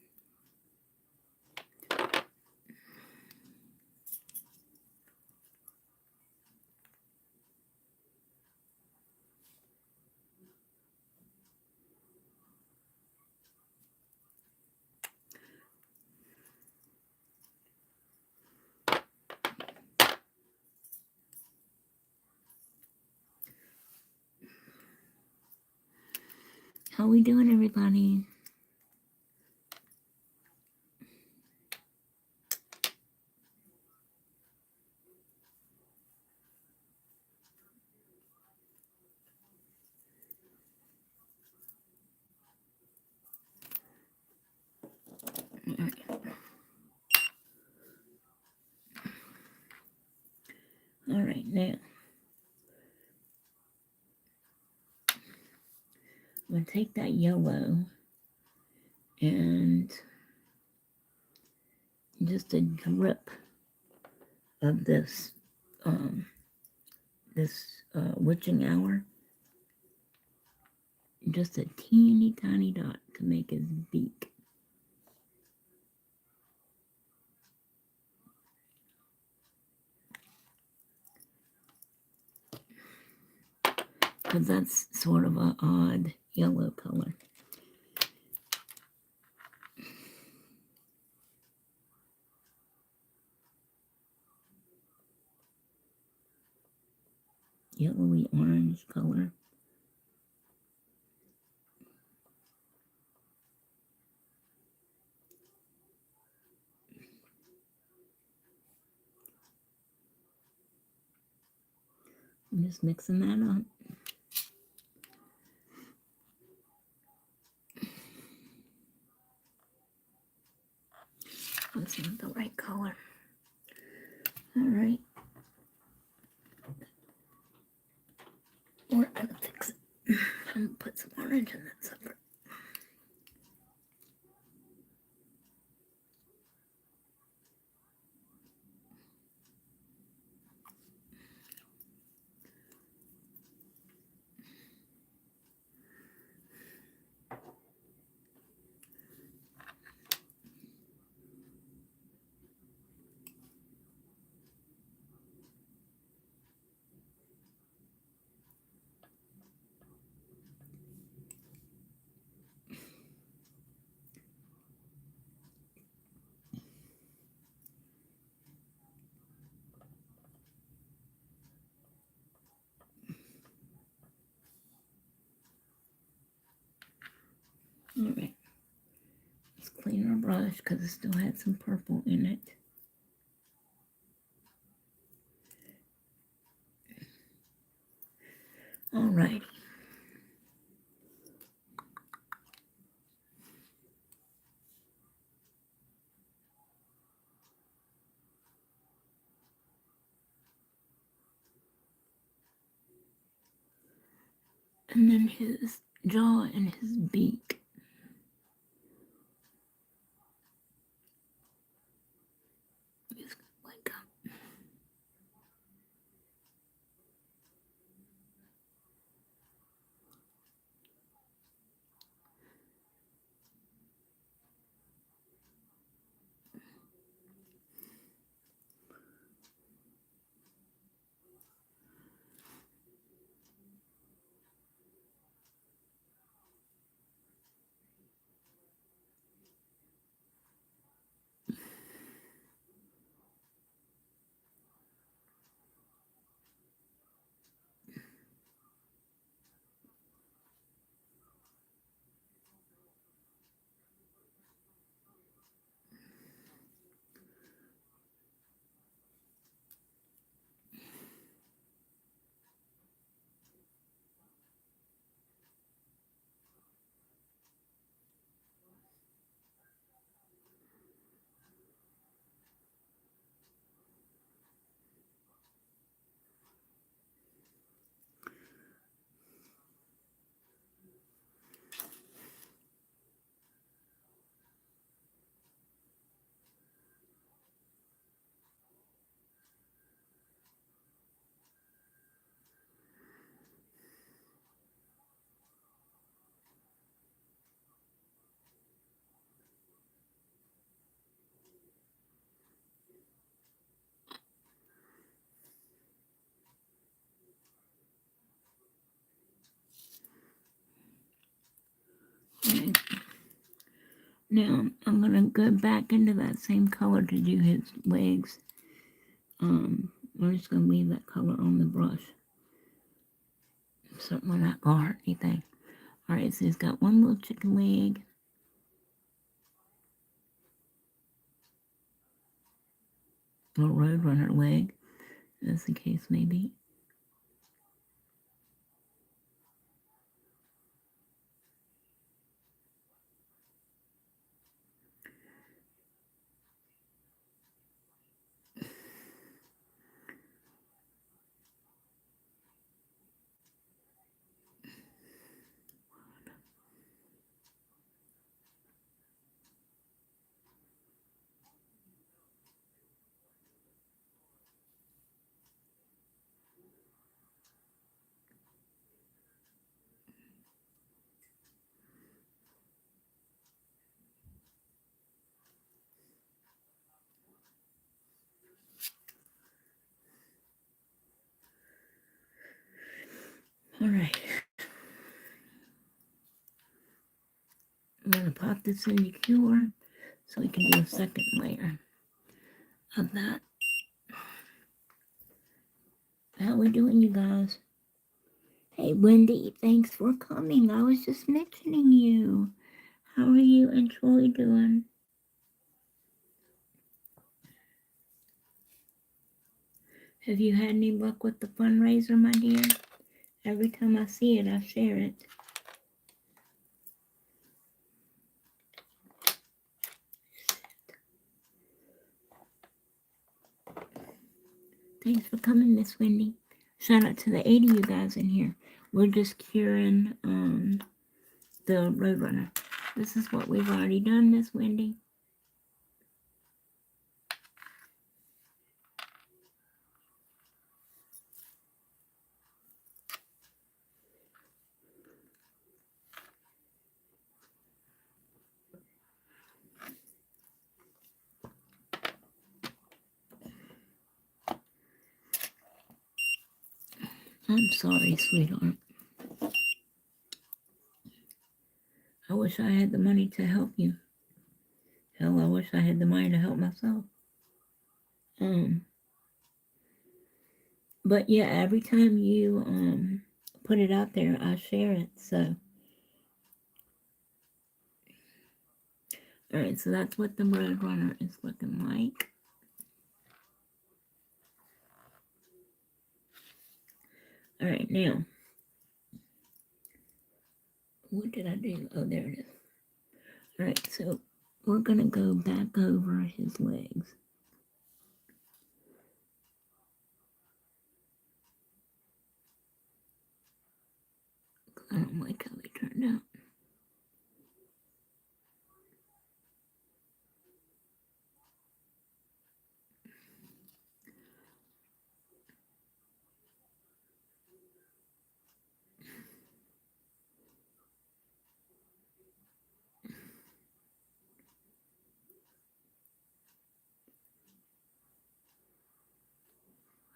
How we doing, everybody? All right, now I'm going to take that yellow and just a drip of this witching hour, just a teeny tiny dot to make his beak. Because that's sort of an odd yellow color. Yellowy orange color. I'm just mixing that up. That's not the right color. All right. Or I'm gonna fix it. I'm gonna put some orange in that sucker. brush because it still had some purple in it. Alrighty. And then his jaw and his beak. He's gonna wake up. Right. Now I'm gonna go back into that same color to do his legs. We're just gonna leave that color on the brush. Certainly not gonna hurt anything. Alright, so he's got one little chicken leg. Little Roadrunner leg, as the case may be. Alright. I'm gonna pop this in the cure so we can do a second layer of that. How we doing, you guys? Hey, Wendy, thanks for coming. I was just mentioning you. How are you and Troy doing? Have you had any luck with the fundraiser, my dear? Every time I see it, I share it. Thanks for coming, Miss Wendy. Shout out to the 80 of you guys in here. We're just curing the Roadrunner. This is what we've already done, Miss Wendy. I'm sorry, sweetheart. I wish I had the money to help you. Hell, I wish I had the money to help myself. But yeah, every time you put it out there, I share it. So Alright, so that's what the Roadrunner is looking like. Alright, now, what did I do? Oh, there it is. Alright, so we're going to go back over his legs. I don't like how they turned out.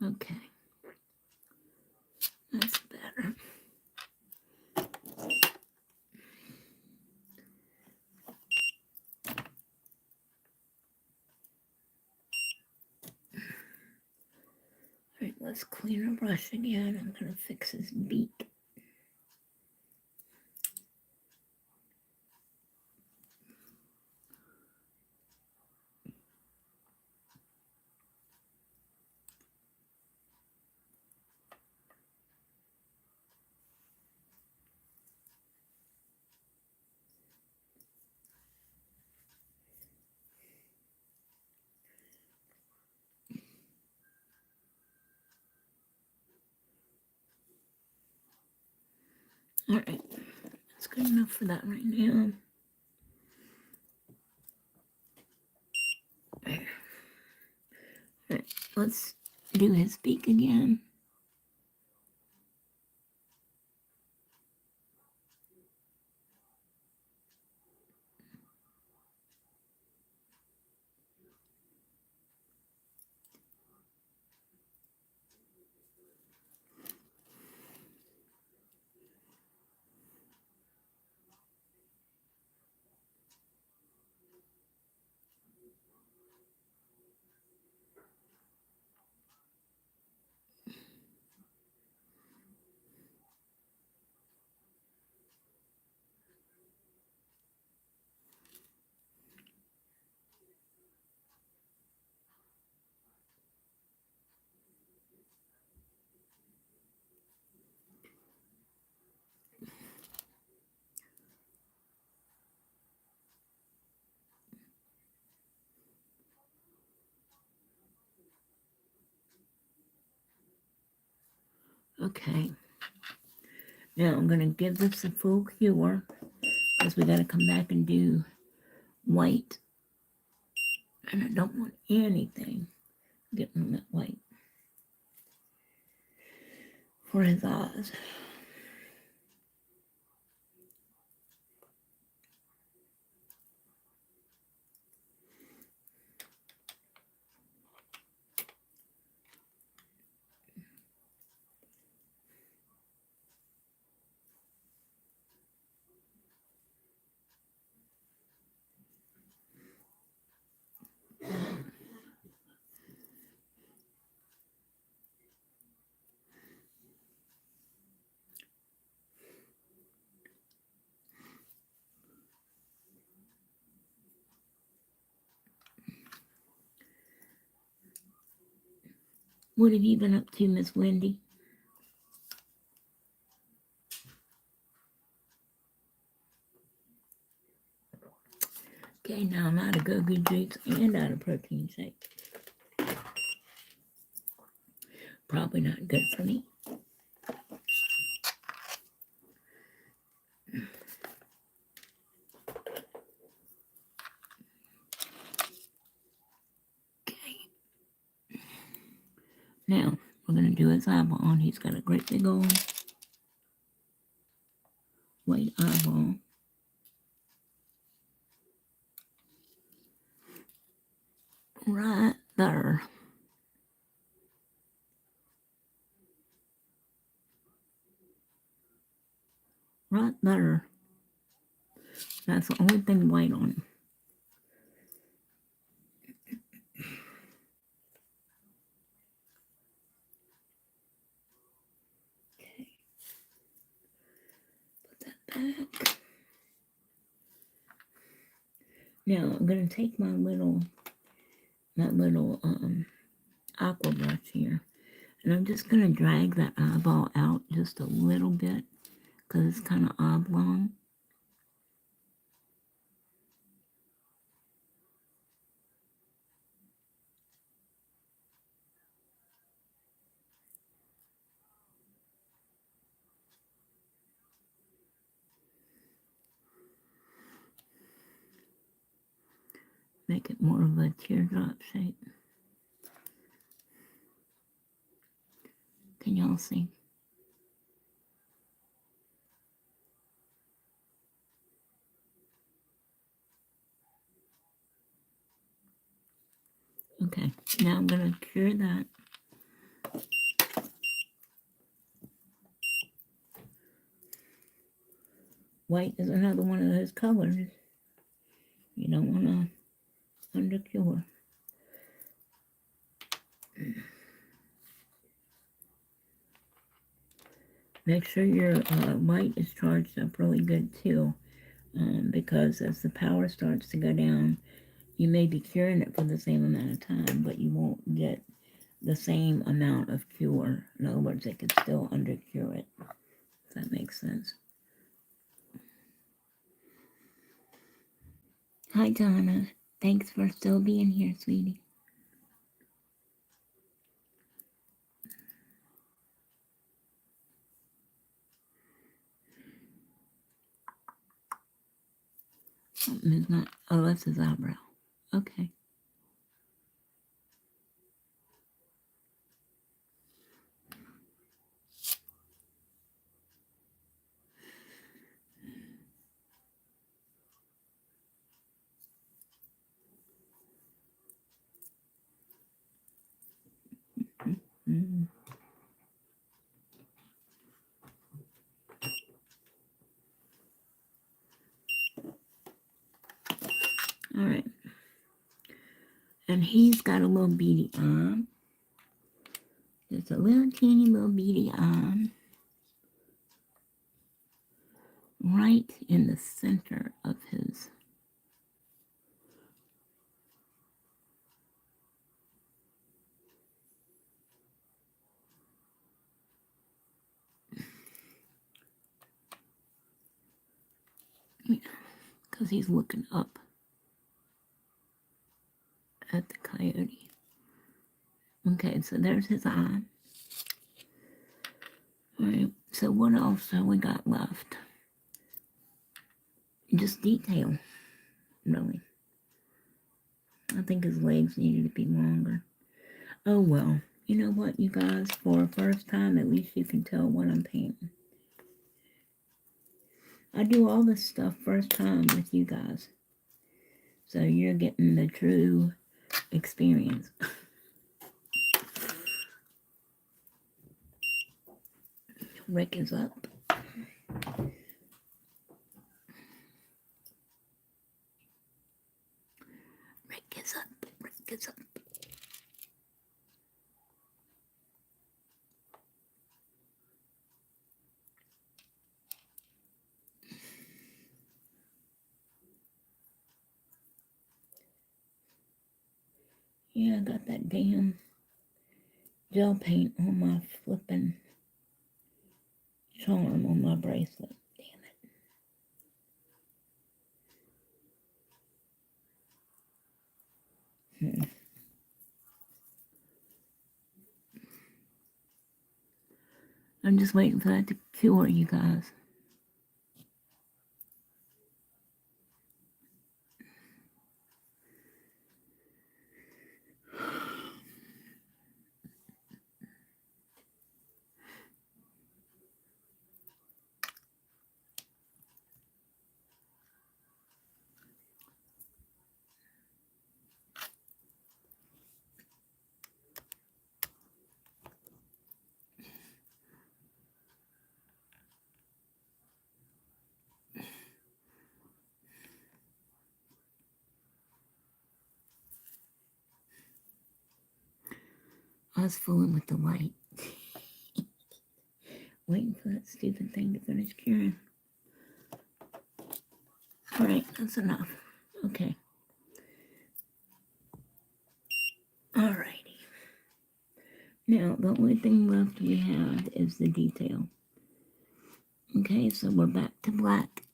Okay. That's better. Alright, let's clean our brush again. I'm going to fix his beak. Alright, that's good enough for that right now. Alright, let's do his beak again. Okay. Now I'm going to give this a full cure because we got to come back and do white. And I don't want anything getting on that white for his eyes. What have you been up to, Miss Wendy? Okay, now I'm out of go-go juice and out of protein shake. Probably not good for me. Okay. Now, we're going to do his eyeball. He's got a great big old white eyeball. Right there. Right there. That's the only thing white on him. Okay. Put that back. Now I'm gonna take my little aqua brush here, and I'm just gonna drag that eyeball out just a little bit because it's kind of oblong. Make it more of a teardrop shape. Can y'all see? Okay, now I'm gonna cure that. White is another one of those colors you don't want to undercure. Make sure your white is charged up really good too, because as the power starts to go down, you may be curing it for the same amount of time, but you won't get the same amount of cure. In other words, it could still undercure it, if that makes sense. Hi, Donna. Thanks for still being here, sweetie. Something is not, oh, that's his eyebrow. Okay. Mm-hmm. All right. And he's got a little beady arm. Just a little teeny little beady arm. Right in the center of his. Because he's looking up at the coyote. Okay, so there's his eye. All right, so what else have we got left? Just detail, really. I think his legs needed to be longer. Oh well, you know what, you guys? For a first time, at least you can tell what I'm painting. I do all this stuff first time with you guys. So you're getting the true experience. Rick is up. Rick is up. Rick is up. Yeah, I got that damn gel paint on my flipping charm on my bracelet. Damn it. I'm just waiting for that to cure, you guys. I was fooling with the light. Waiting for that stupid thing to finish curing. Alright, that's enough. Okay. Now, the only thing left we have is the detail. Okay, so we're back to black.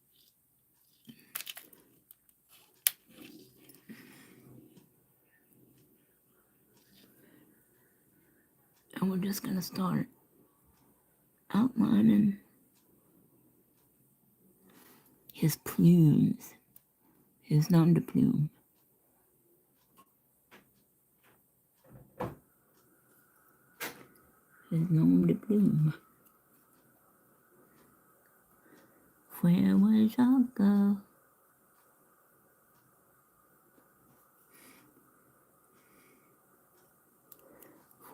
And we're just going to start outlining his plumes, his nom de plume. His nom de plume. Where will Jacques go?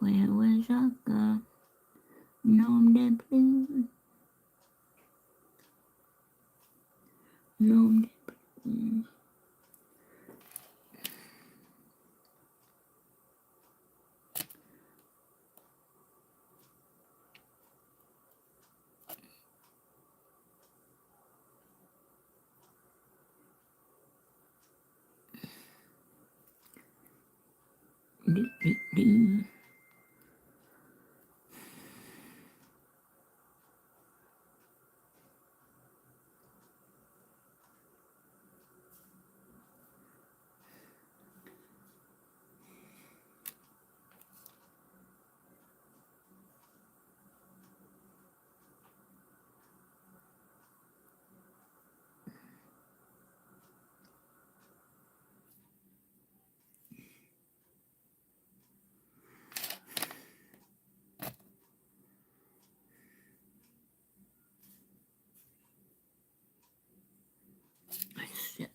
Where will Jacques go? Nom de plume. Nom de plume. Do, do, do. Shit.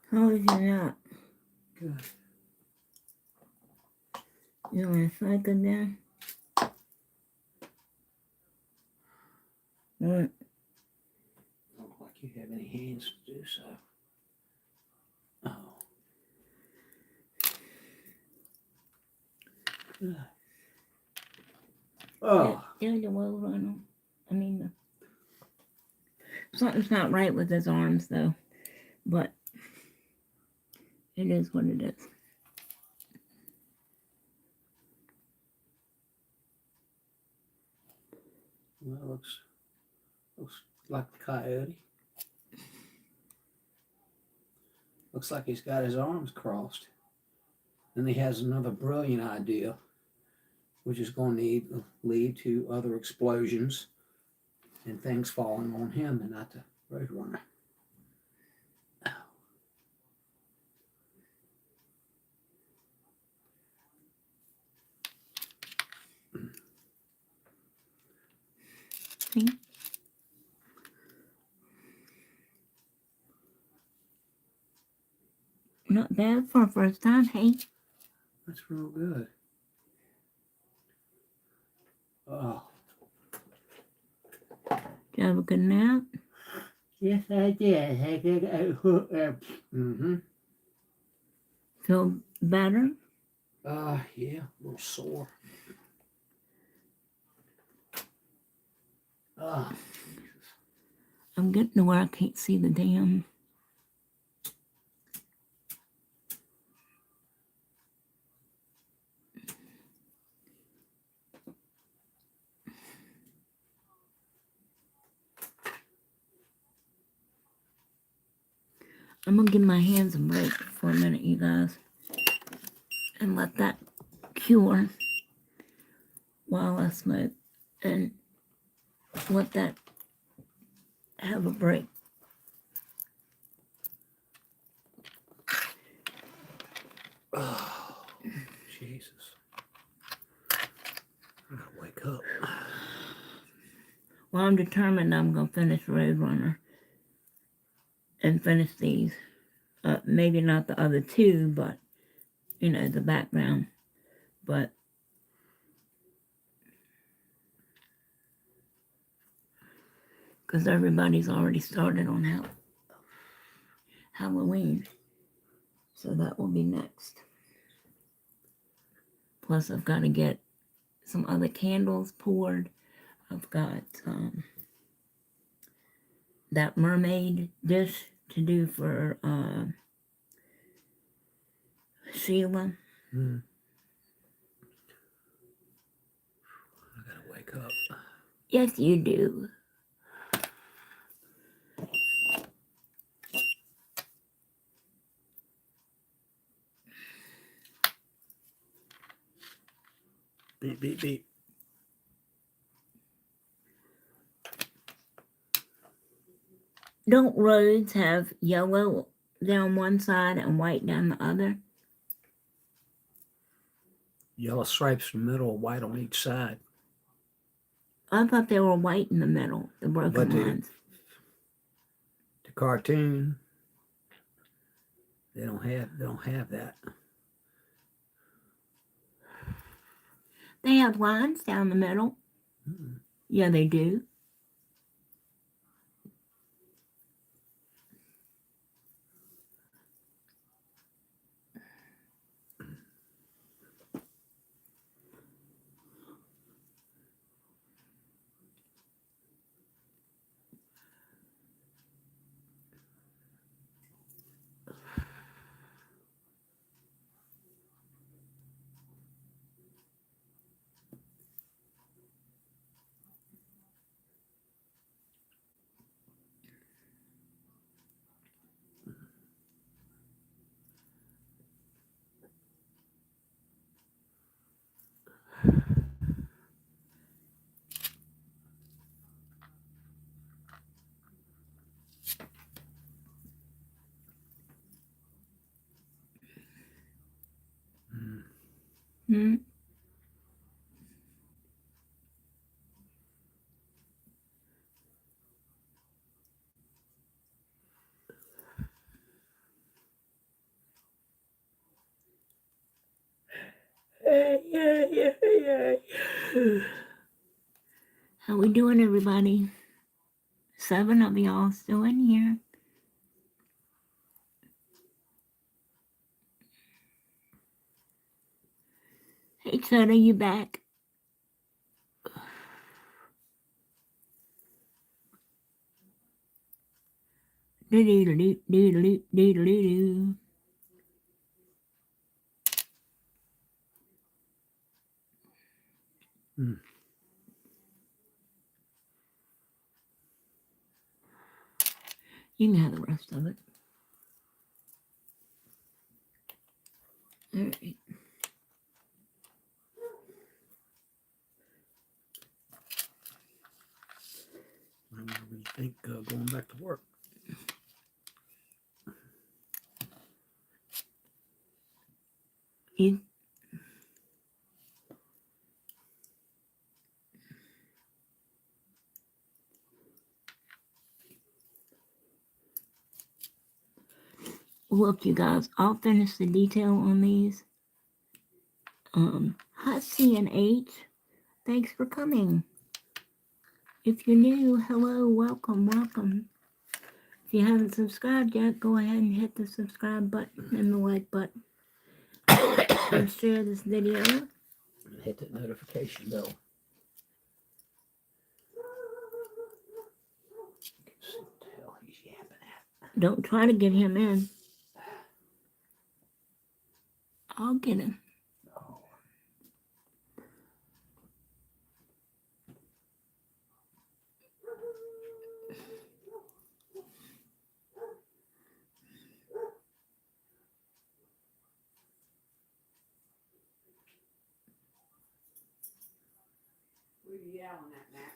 How is your nap? Good. You want to cycle down? What? Don't look like you have any hands to do so. Oh. Good. Oh. There's the Roadrunner. I mean, something's not right with his arms, though. But it is what it is. Well, looks like the coyote. Looks like he's got his arms crossed. Then he has another brilliant idea, which is going to lead to other explosions and things falling on him and not the Roadrunner. See? Not bad for a first time, hey? That's real good. Oh. Did you have a good nap? Yes, I did. I did. Mm-hmm. Feel better? Yeah, a little sore. Jesus. I'm getting to where I can't see the damn. I'm gonna give my hands a break for a minute, you guys, and let that cure while I smoke, and let that have a break. Oh, Jesus. I gotta wake up. Well, I'm determined I'm gonna finish Roadrunner and finish these. Maybe not the other two, but, you know, the background. But because everybody's already started on Halloween. So that will be next. Plus, I've got to get some other candles poured. I've got that mermaid dish to do for Sheila. I gotta wake up. Yes, you do. Beep, beep, beep. Don't roads have yellow down one side and white down the other? Yellow stripes in the middle, white on each side. I thought they were white in the middle, the broken lines. The cartoon, they don't have that. They have lines down the middle. Yeah, they do. Hmm. How we doing, everybody? 7 of y'all still in here. Hey, Chud, are you back? Do-do-do-do-do-do-do-do-do. You can have the rest of it. All right. I really think going back to work. You. Look, you guys, I'll finish the detail on these. Hi, CNH. Thanks for coming. If you're new, hello, welcome. If you haven't subscribed yet, go ahead and hit the subscribe button and the like button. And share this video. And hit that notification bell. What the hell he's yapping at. Don't try to get him in. I'll get him. Oh. What are you yelling at, Max?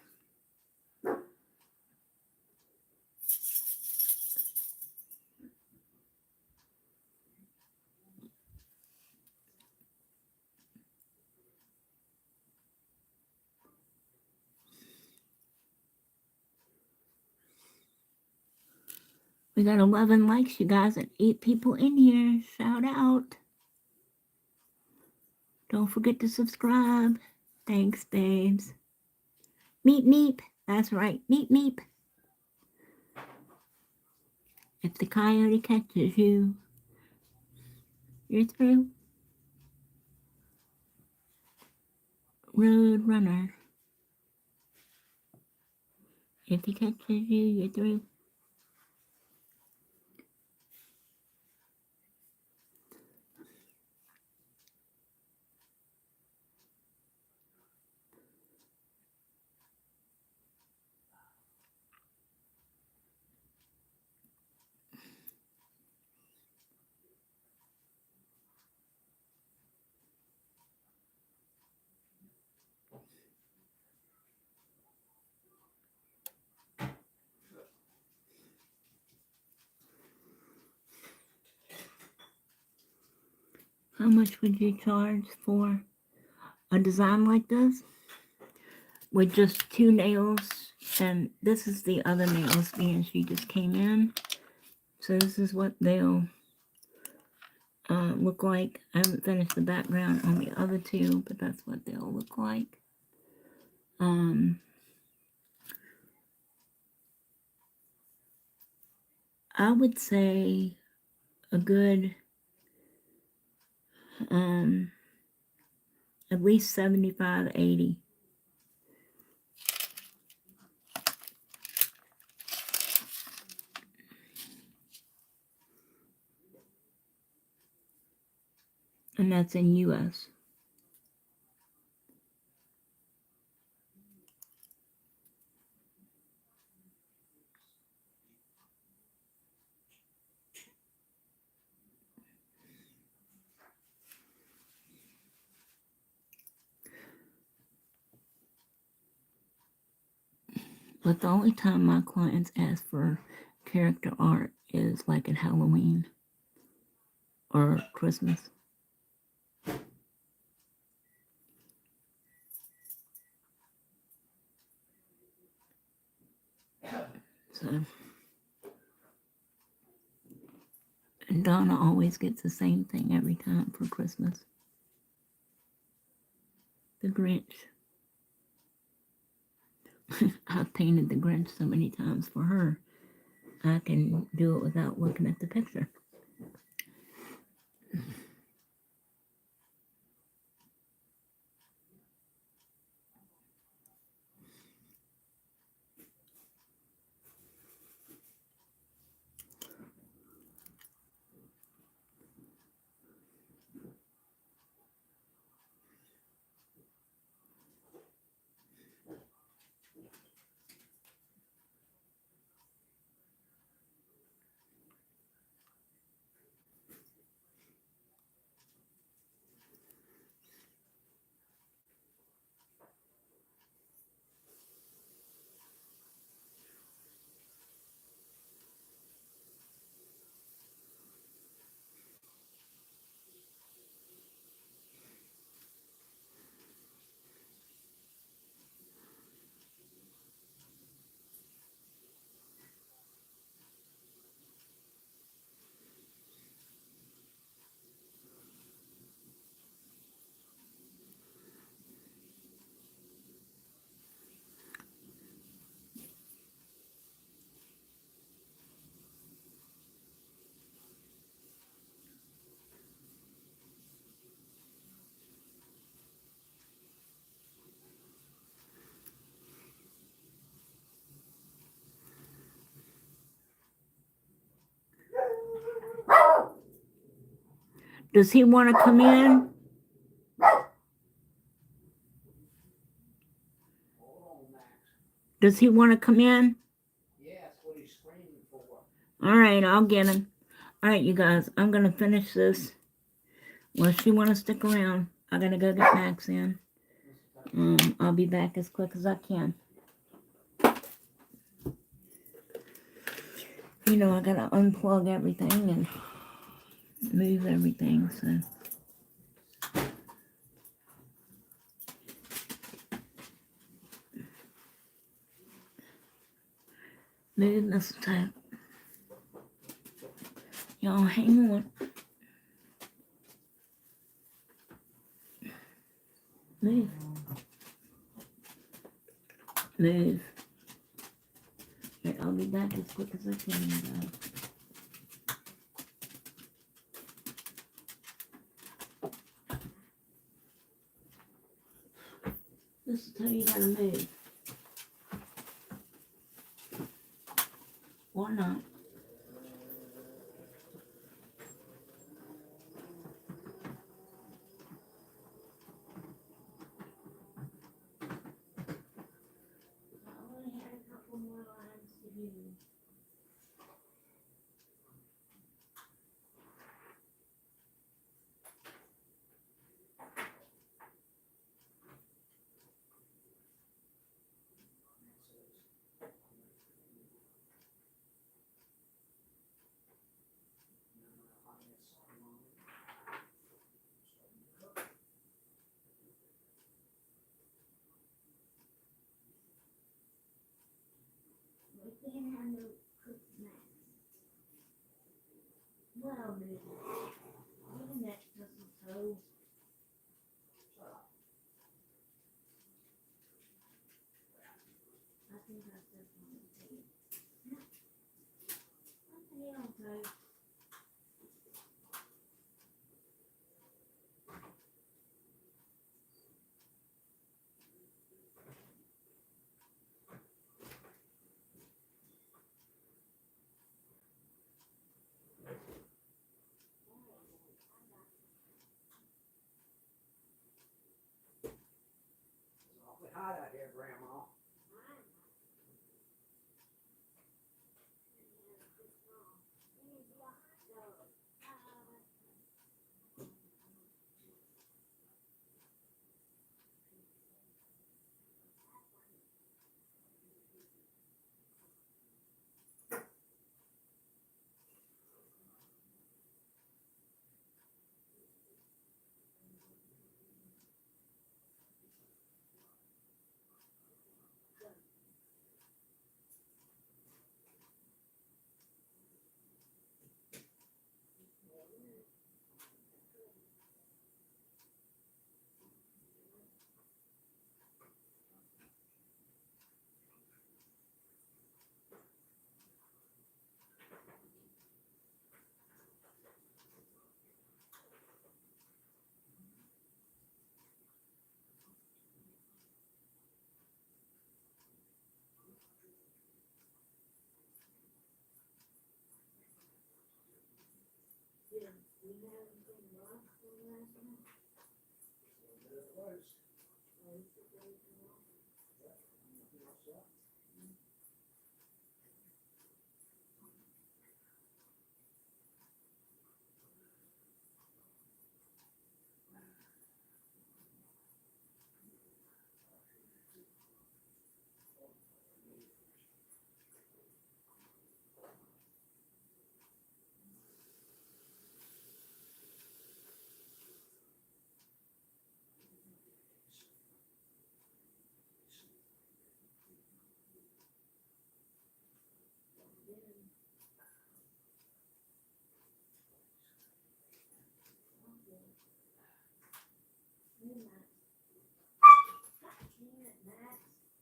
We got 11 likes, you guys, and 8 people in here. Shout out. Don't forget to subscribe. Thanks, babes. Meep, meep. That's right. Meep, meep. If the coyote catches you, you're through. Roadrunner. If he catches you, you're through. How much would you charge for a design like this? With just 2 nails, and this is the other nails being she just came in. So this is what they'll look like. I haven't finished the background on the other 2, but that's what they'll look like. I would say a good at least 75, 80. And that's in US. But the only time my clients ask for character art is like at Halloween or Christmas. So, and Donna always gets the same thing every time for Christmas. The Grinch. I've painted the Grinch so many times for her, I can do it without looking at the picture. Does he want to come in? Does he want to come in? Yeah, that's what he's screaming for. All right, I'll get him. All right, you guys, I'm going to finish this. Unless you want to stick around, I got to go get Max in. I'll be back as quick as I can. You know, I got to unplug everything and move everything, so. Move mistletoe. Y'all hang on. Move. Move. Right, I'll be back as quick as I can, guys. This is how you gotta move. Or not. I only had a couple more lines to do. can't have no cooked snacks. Well, dude, even that mistletoe. I think I said something to you. What the hell, Toe? It's awfully hot out here, Grandma.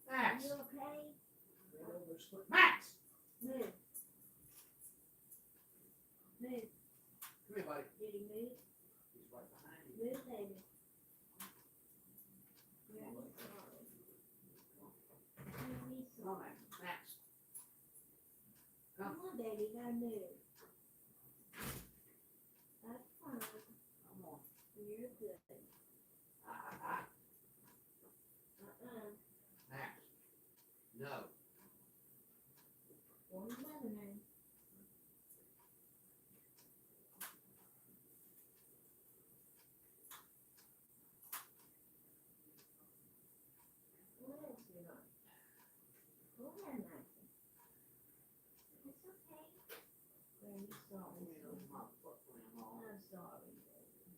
Max! You okay? Max! Move. Move. Come here, buddy. Did he move? He's right behind you. Move, baby. Yeah, I'm sorry. Come on, Max. Come on, baby, you gotta move. That's fine. Come on. You're good. Ah. Max. No. One another name. What else you got? Go ahead, Maxie. It's okay. Well, you sorry. My foot, Grandma. I'm sorry, baby.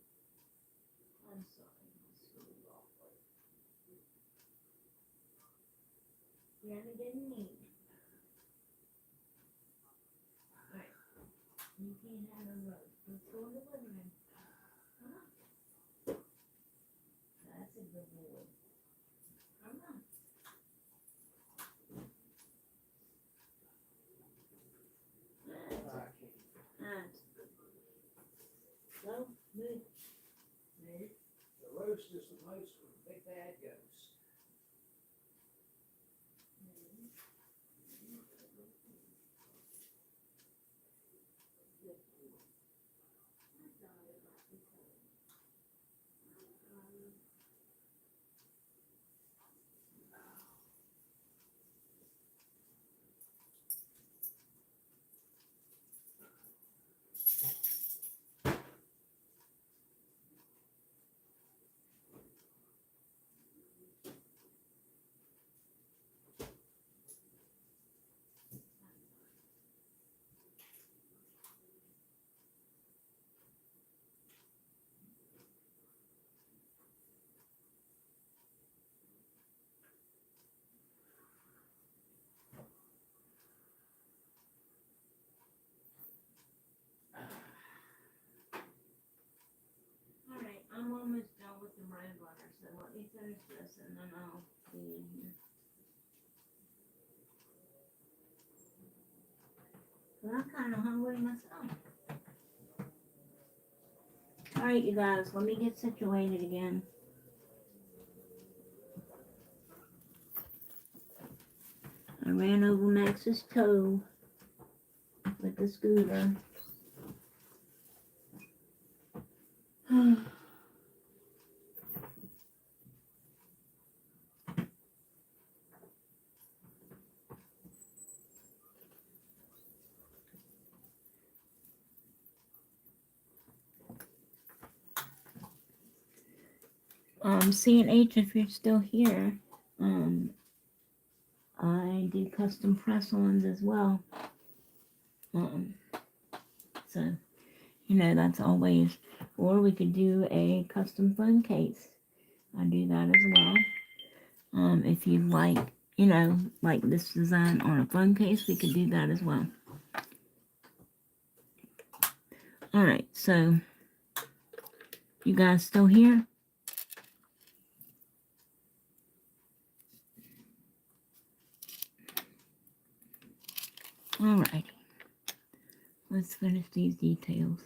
I'm sorry, my sweetie. Granny didn't mean it. Alright. You can't have no roast. Let's go in the living room. Come on. That's a good boy. Come on. Alright. Go, move. Move. The roast is the most when the big bad goes. the Roadrunner, so let me finish this and then I'll be in here. But I'm kind of hungry myself. Alright, you guys, let me get situated again. I ran over Max's toe with the scooter. C&H, if you're still here, I do custom press-ons as well. So, you know, that's always, or we could do a custom phone case. I do that as well. If you like, you know, like this design on a phone case, we could do that as well. Alright, so, you guys still here? Alrighty. Let's finish these details.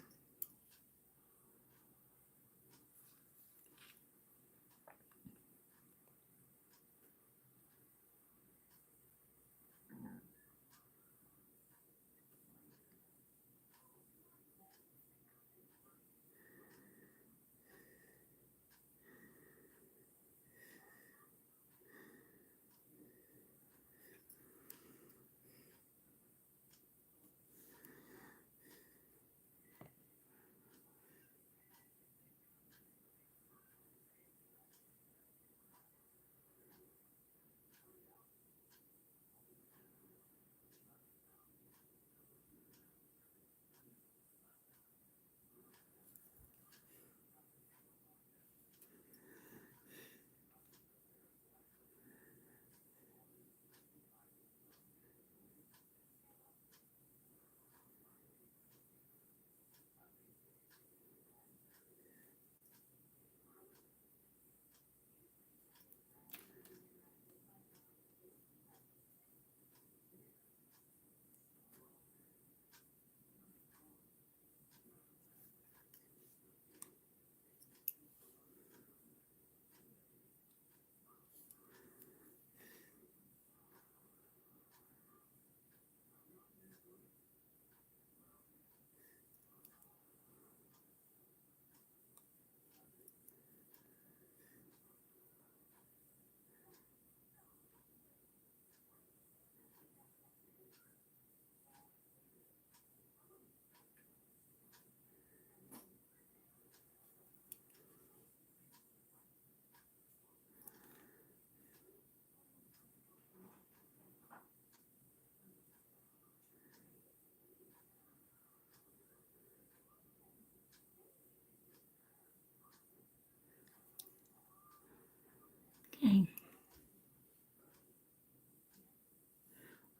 Okay.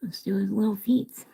Let's do his little feet.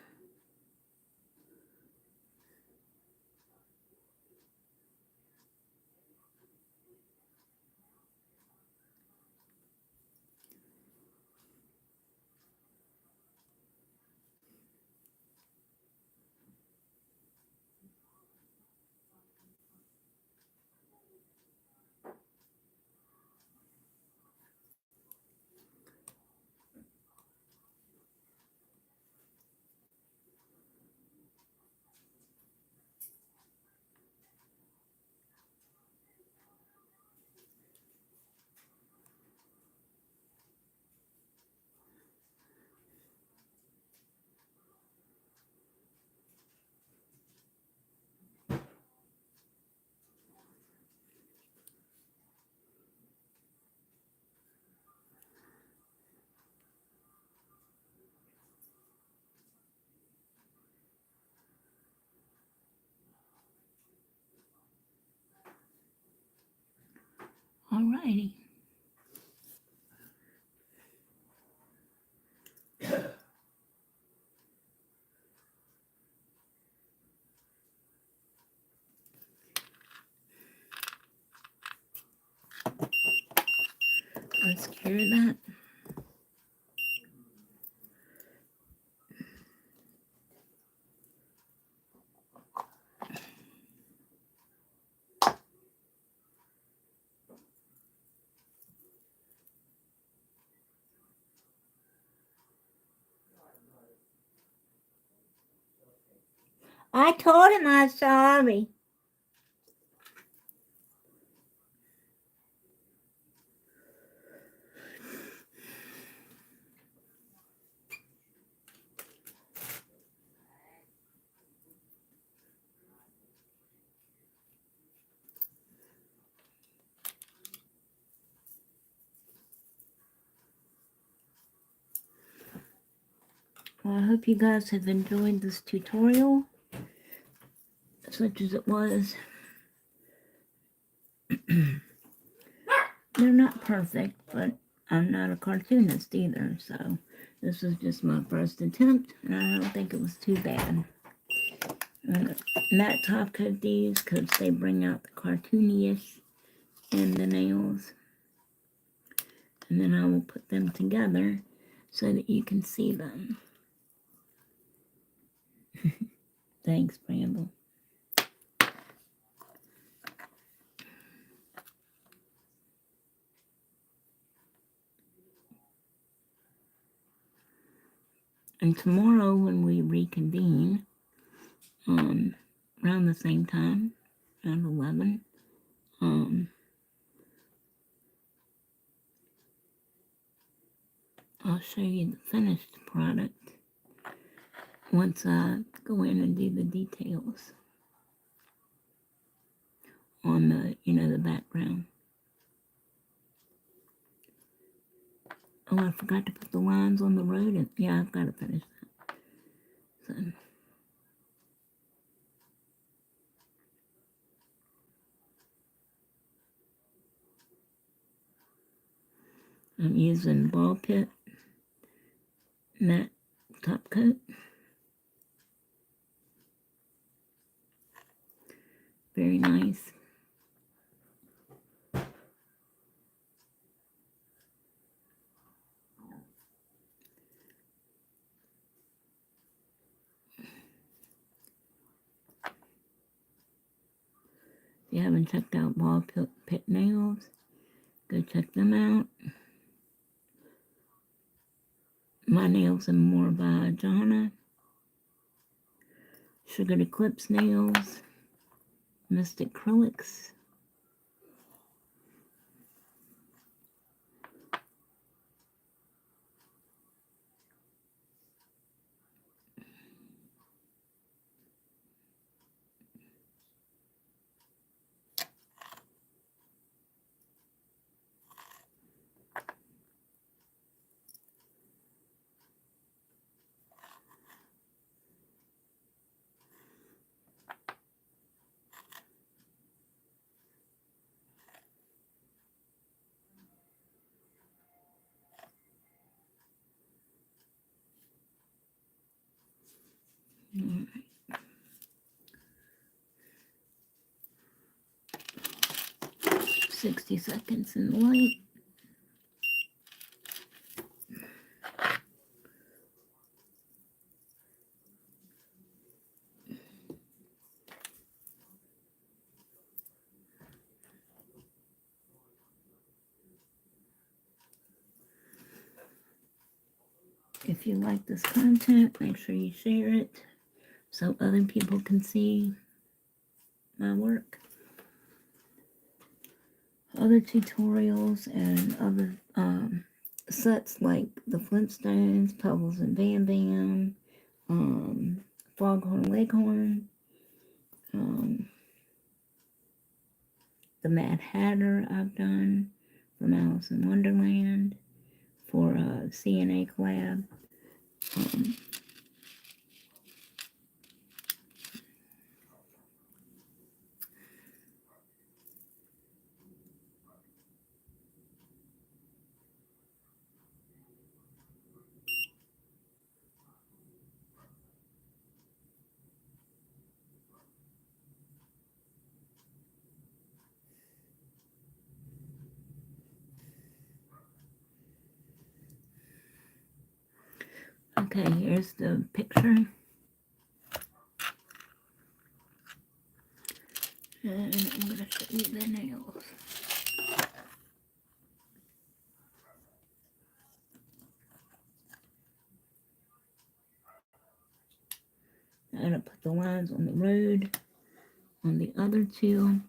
Alrighty. Let's cure that. I told him I was sorry. Well, I hope you guys have enjoyed this tutorial, such as it was. They're not perfect, but I'm not a cartoonist either, so this was just my first attempt, and I don't think it was too bad. I'm going to matte top coat these because they bring out the cartoony-ish in the nails. And then I will put them together so that you can see them. Thanks, Bramble. And tomorrow when we reconvene, around the same time, around 11, I'll show you the finished product once I go in and do the details on the, the background. Oh, I forgot to put the lines on the road. And, yeah, I've got to finish that. So, I'm using ball pit matte top coat. Very nice. If you haven't checked out Ball Pit Nails, go check them out. My Nails and More by Jonna. Sugared Eclipse Nails. Mystic Acrylics. Alright. 60 seconds in the light. If you like this content, make sure you share it so other people can see my work. Other tutorials and other sets like the Flintstones, Pebbles and Bam Bam, Foghorn Leghorn, the Mad Hatter I've done from Alice in Wonderland for a CNA collab. Okay, here's the picture. And I'm going to show you the nails. I'm going to put the lines on the road on the other two.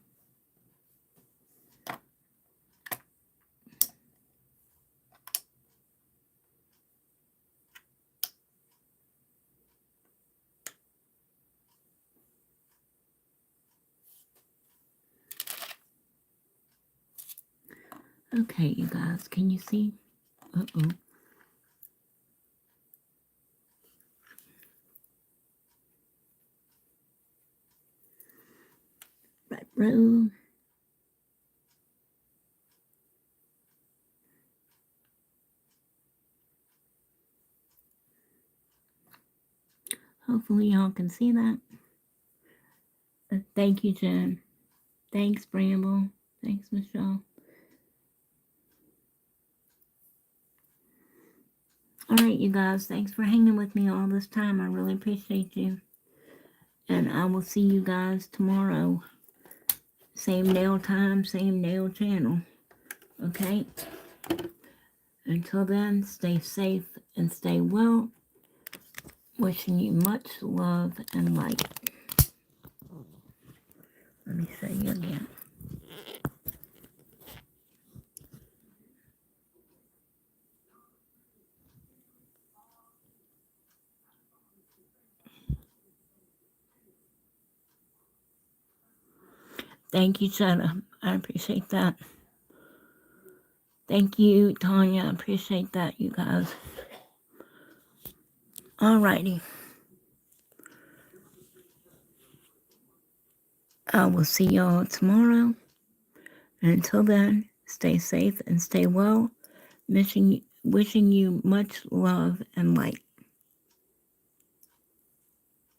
Okay, you guys, can you see? Uh-oh. Right row. Hopefully y'all can see that. Thank you, Jen. Thanks, Bramble. Thanks, Michelle. Alright, you guys, thanks for hanging with me all this time. I really appreciate you. And I will see you guys tomorrow. Same nail time, same nail channel. Okay? Until then, stay safe and stay well. Wishing you much love and light. Let me show you again. Thank you, Jenna. I appreciate that. Thank you, Tanya. I appreciate that, you guys. Alrighty. I will see y'all tomorrow. And until then, stay safe and stay well. Wishing you much love and light.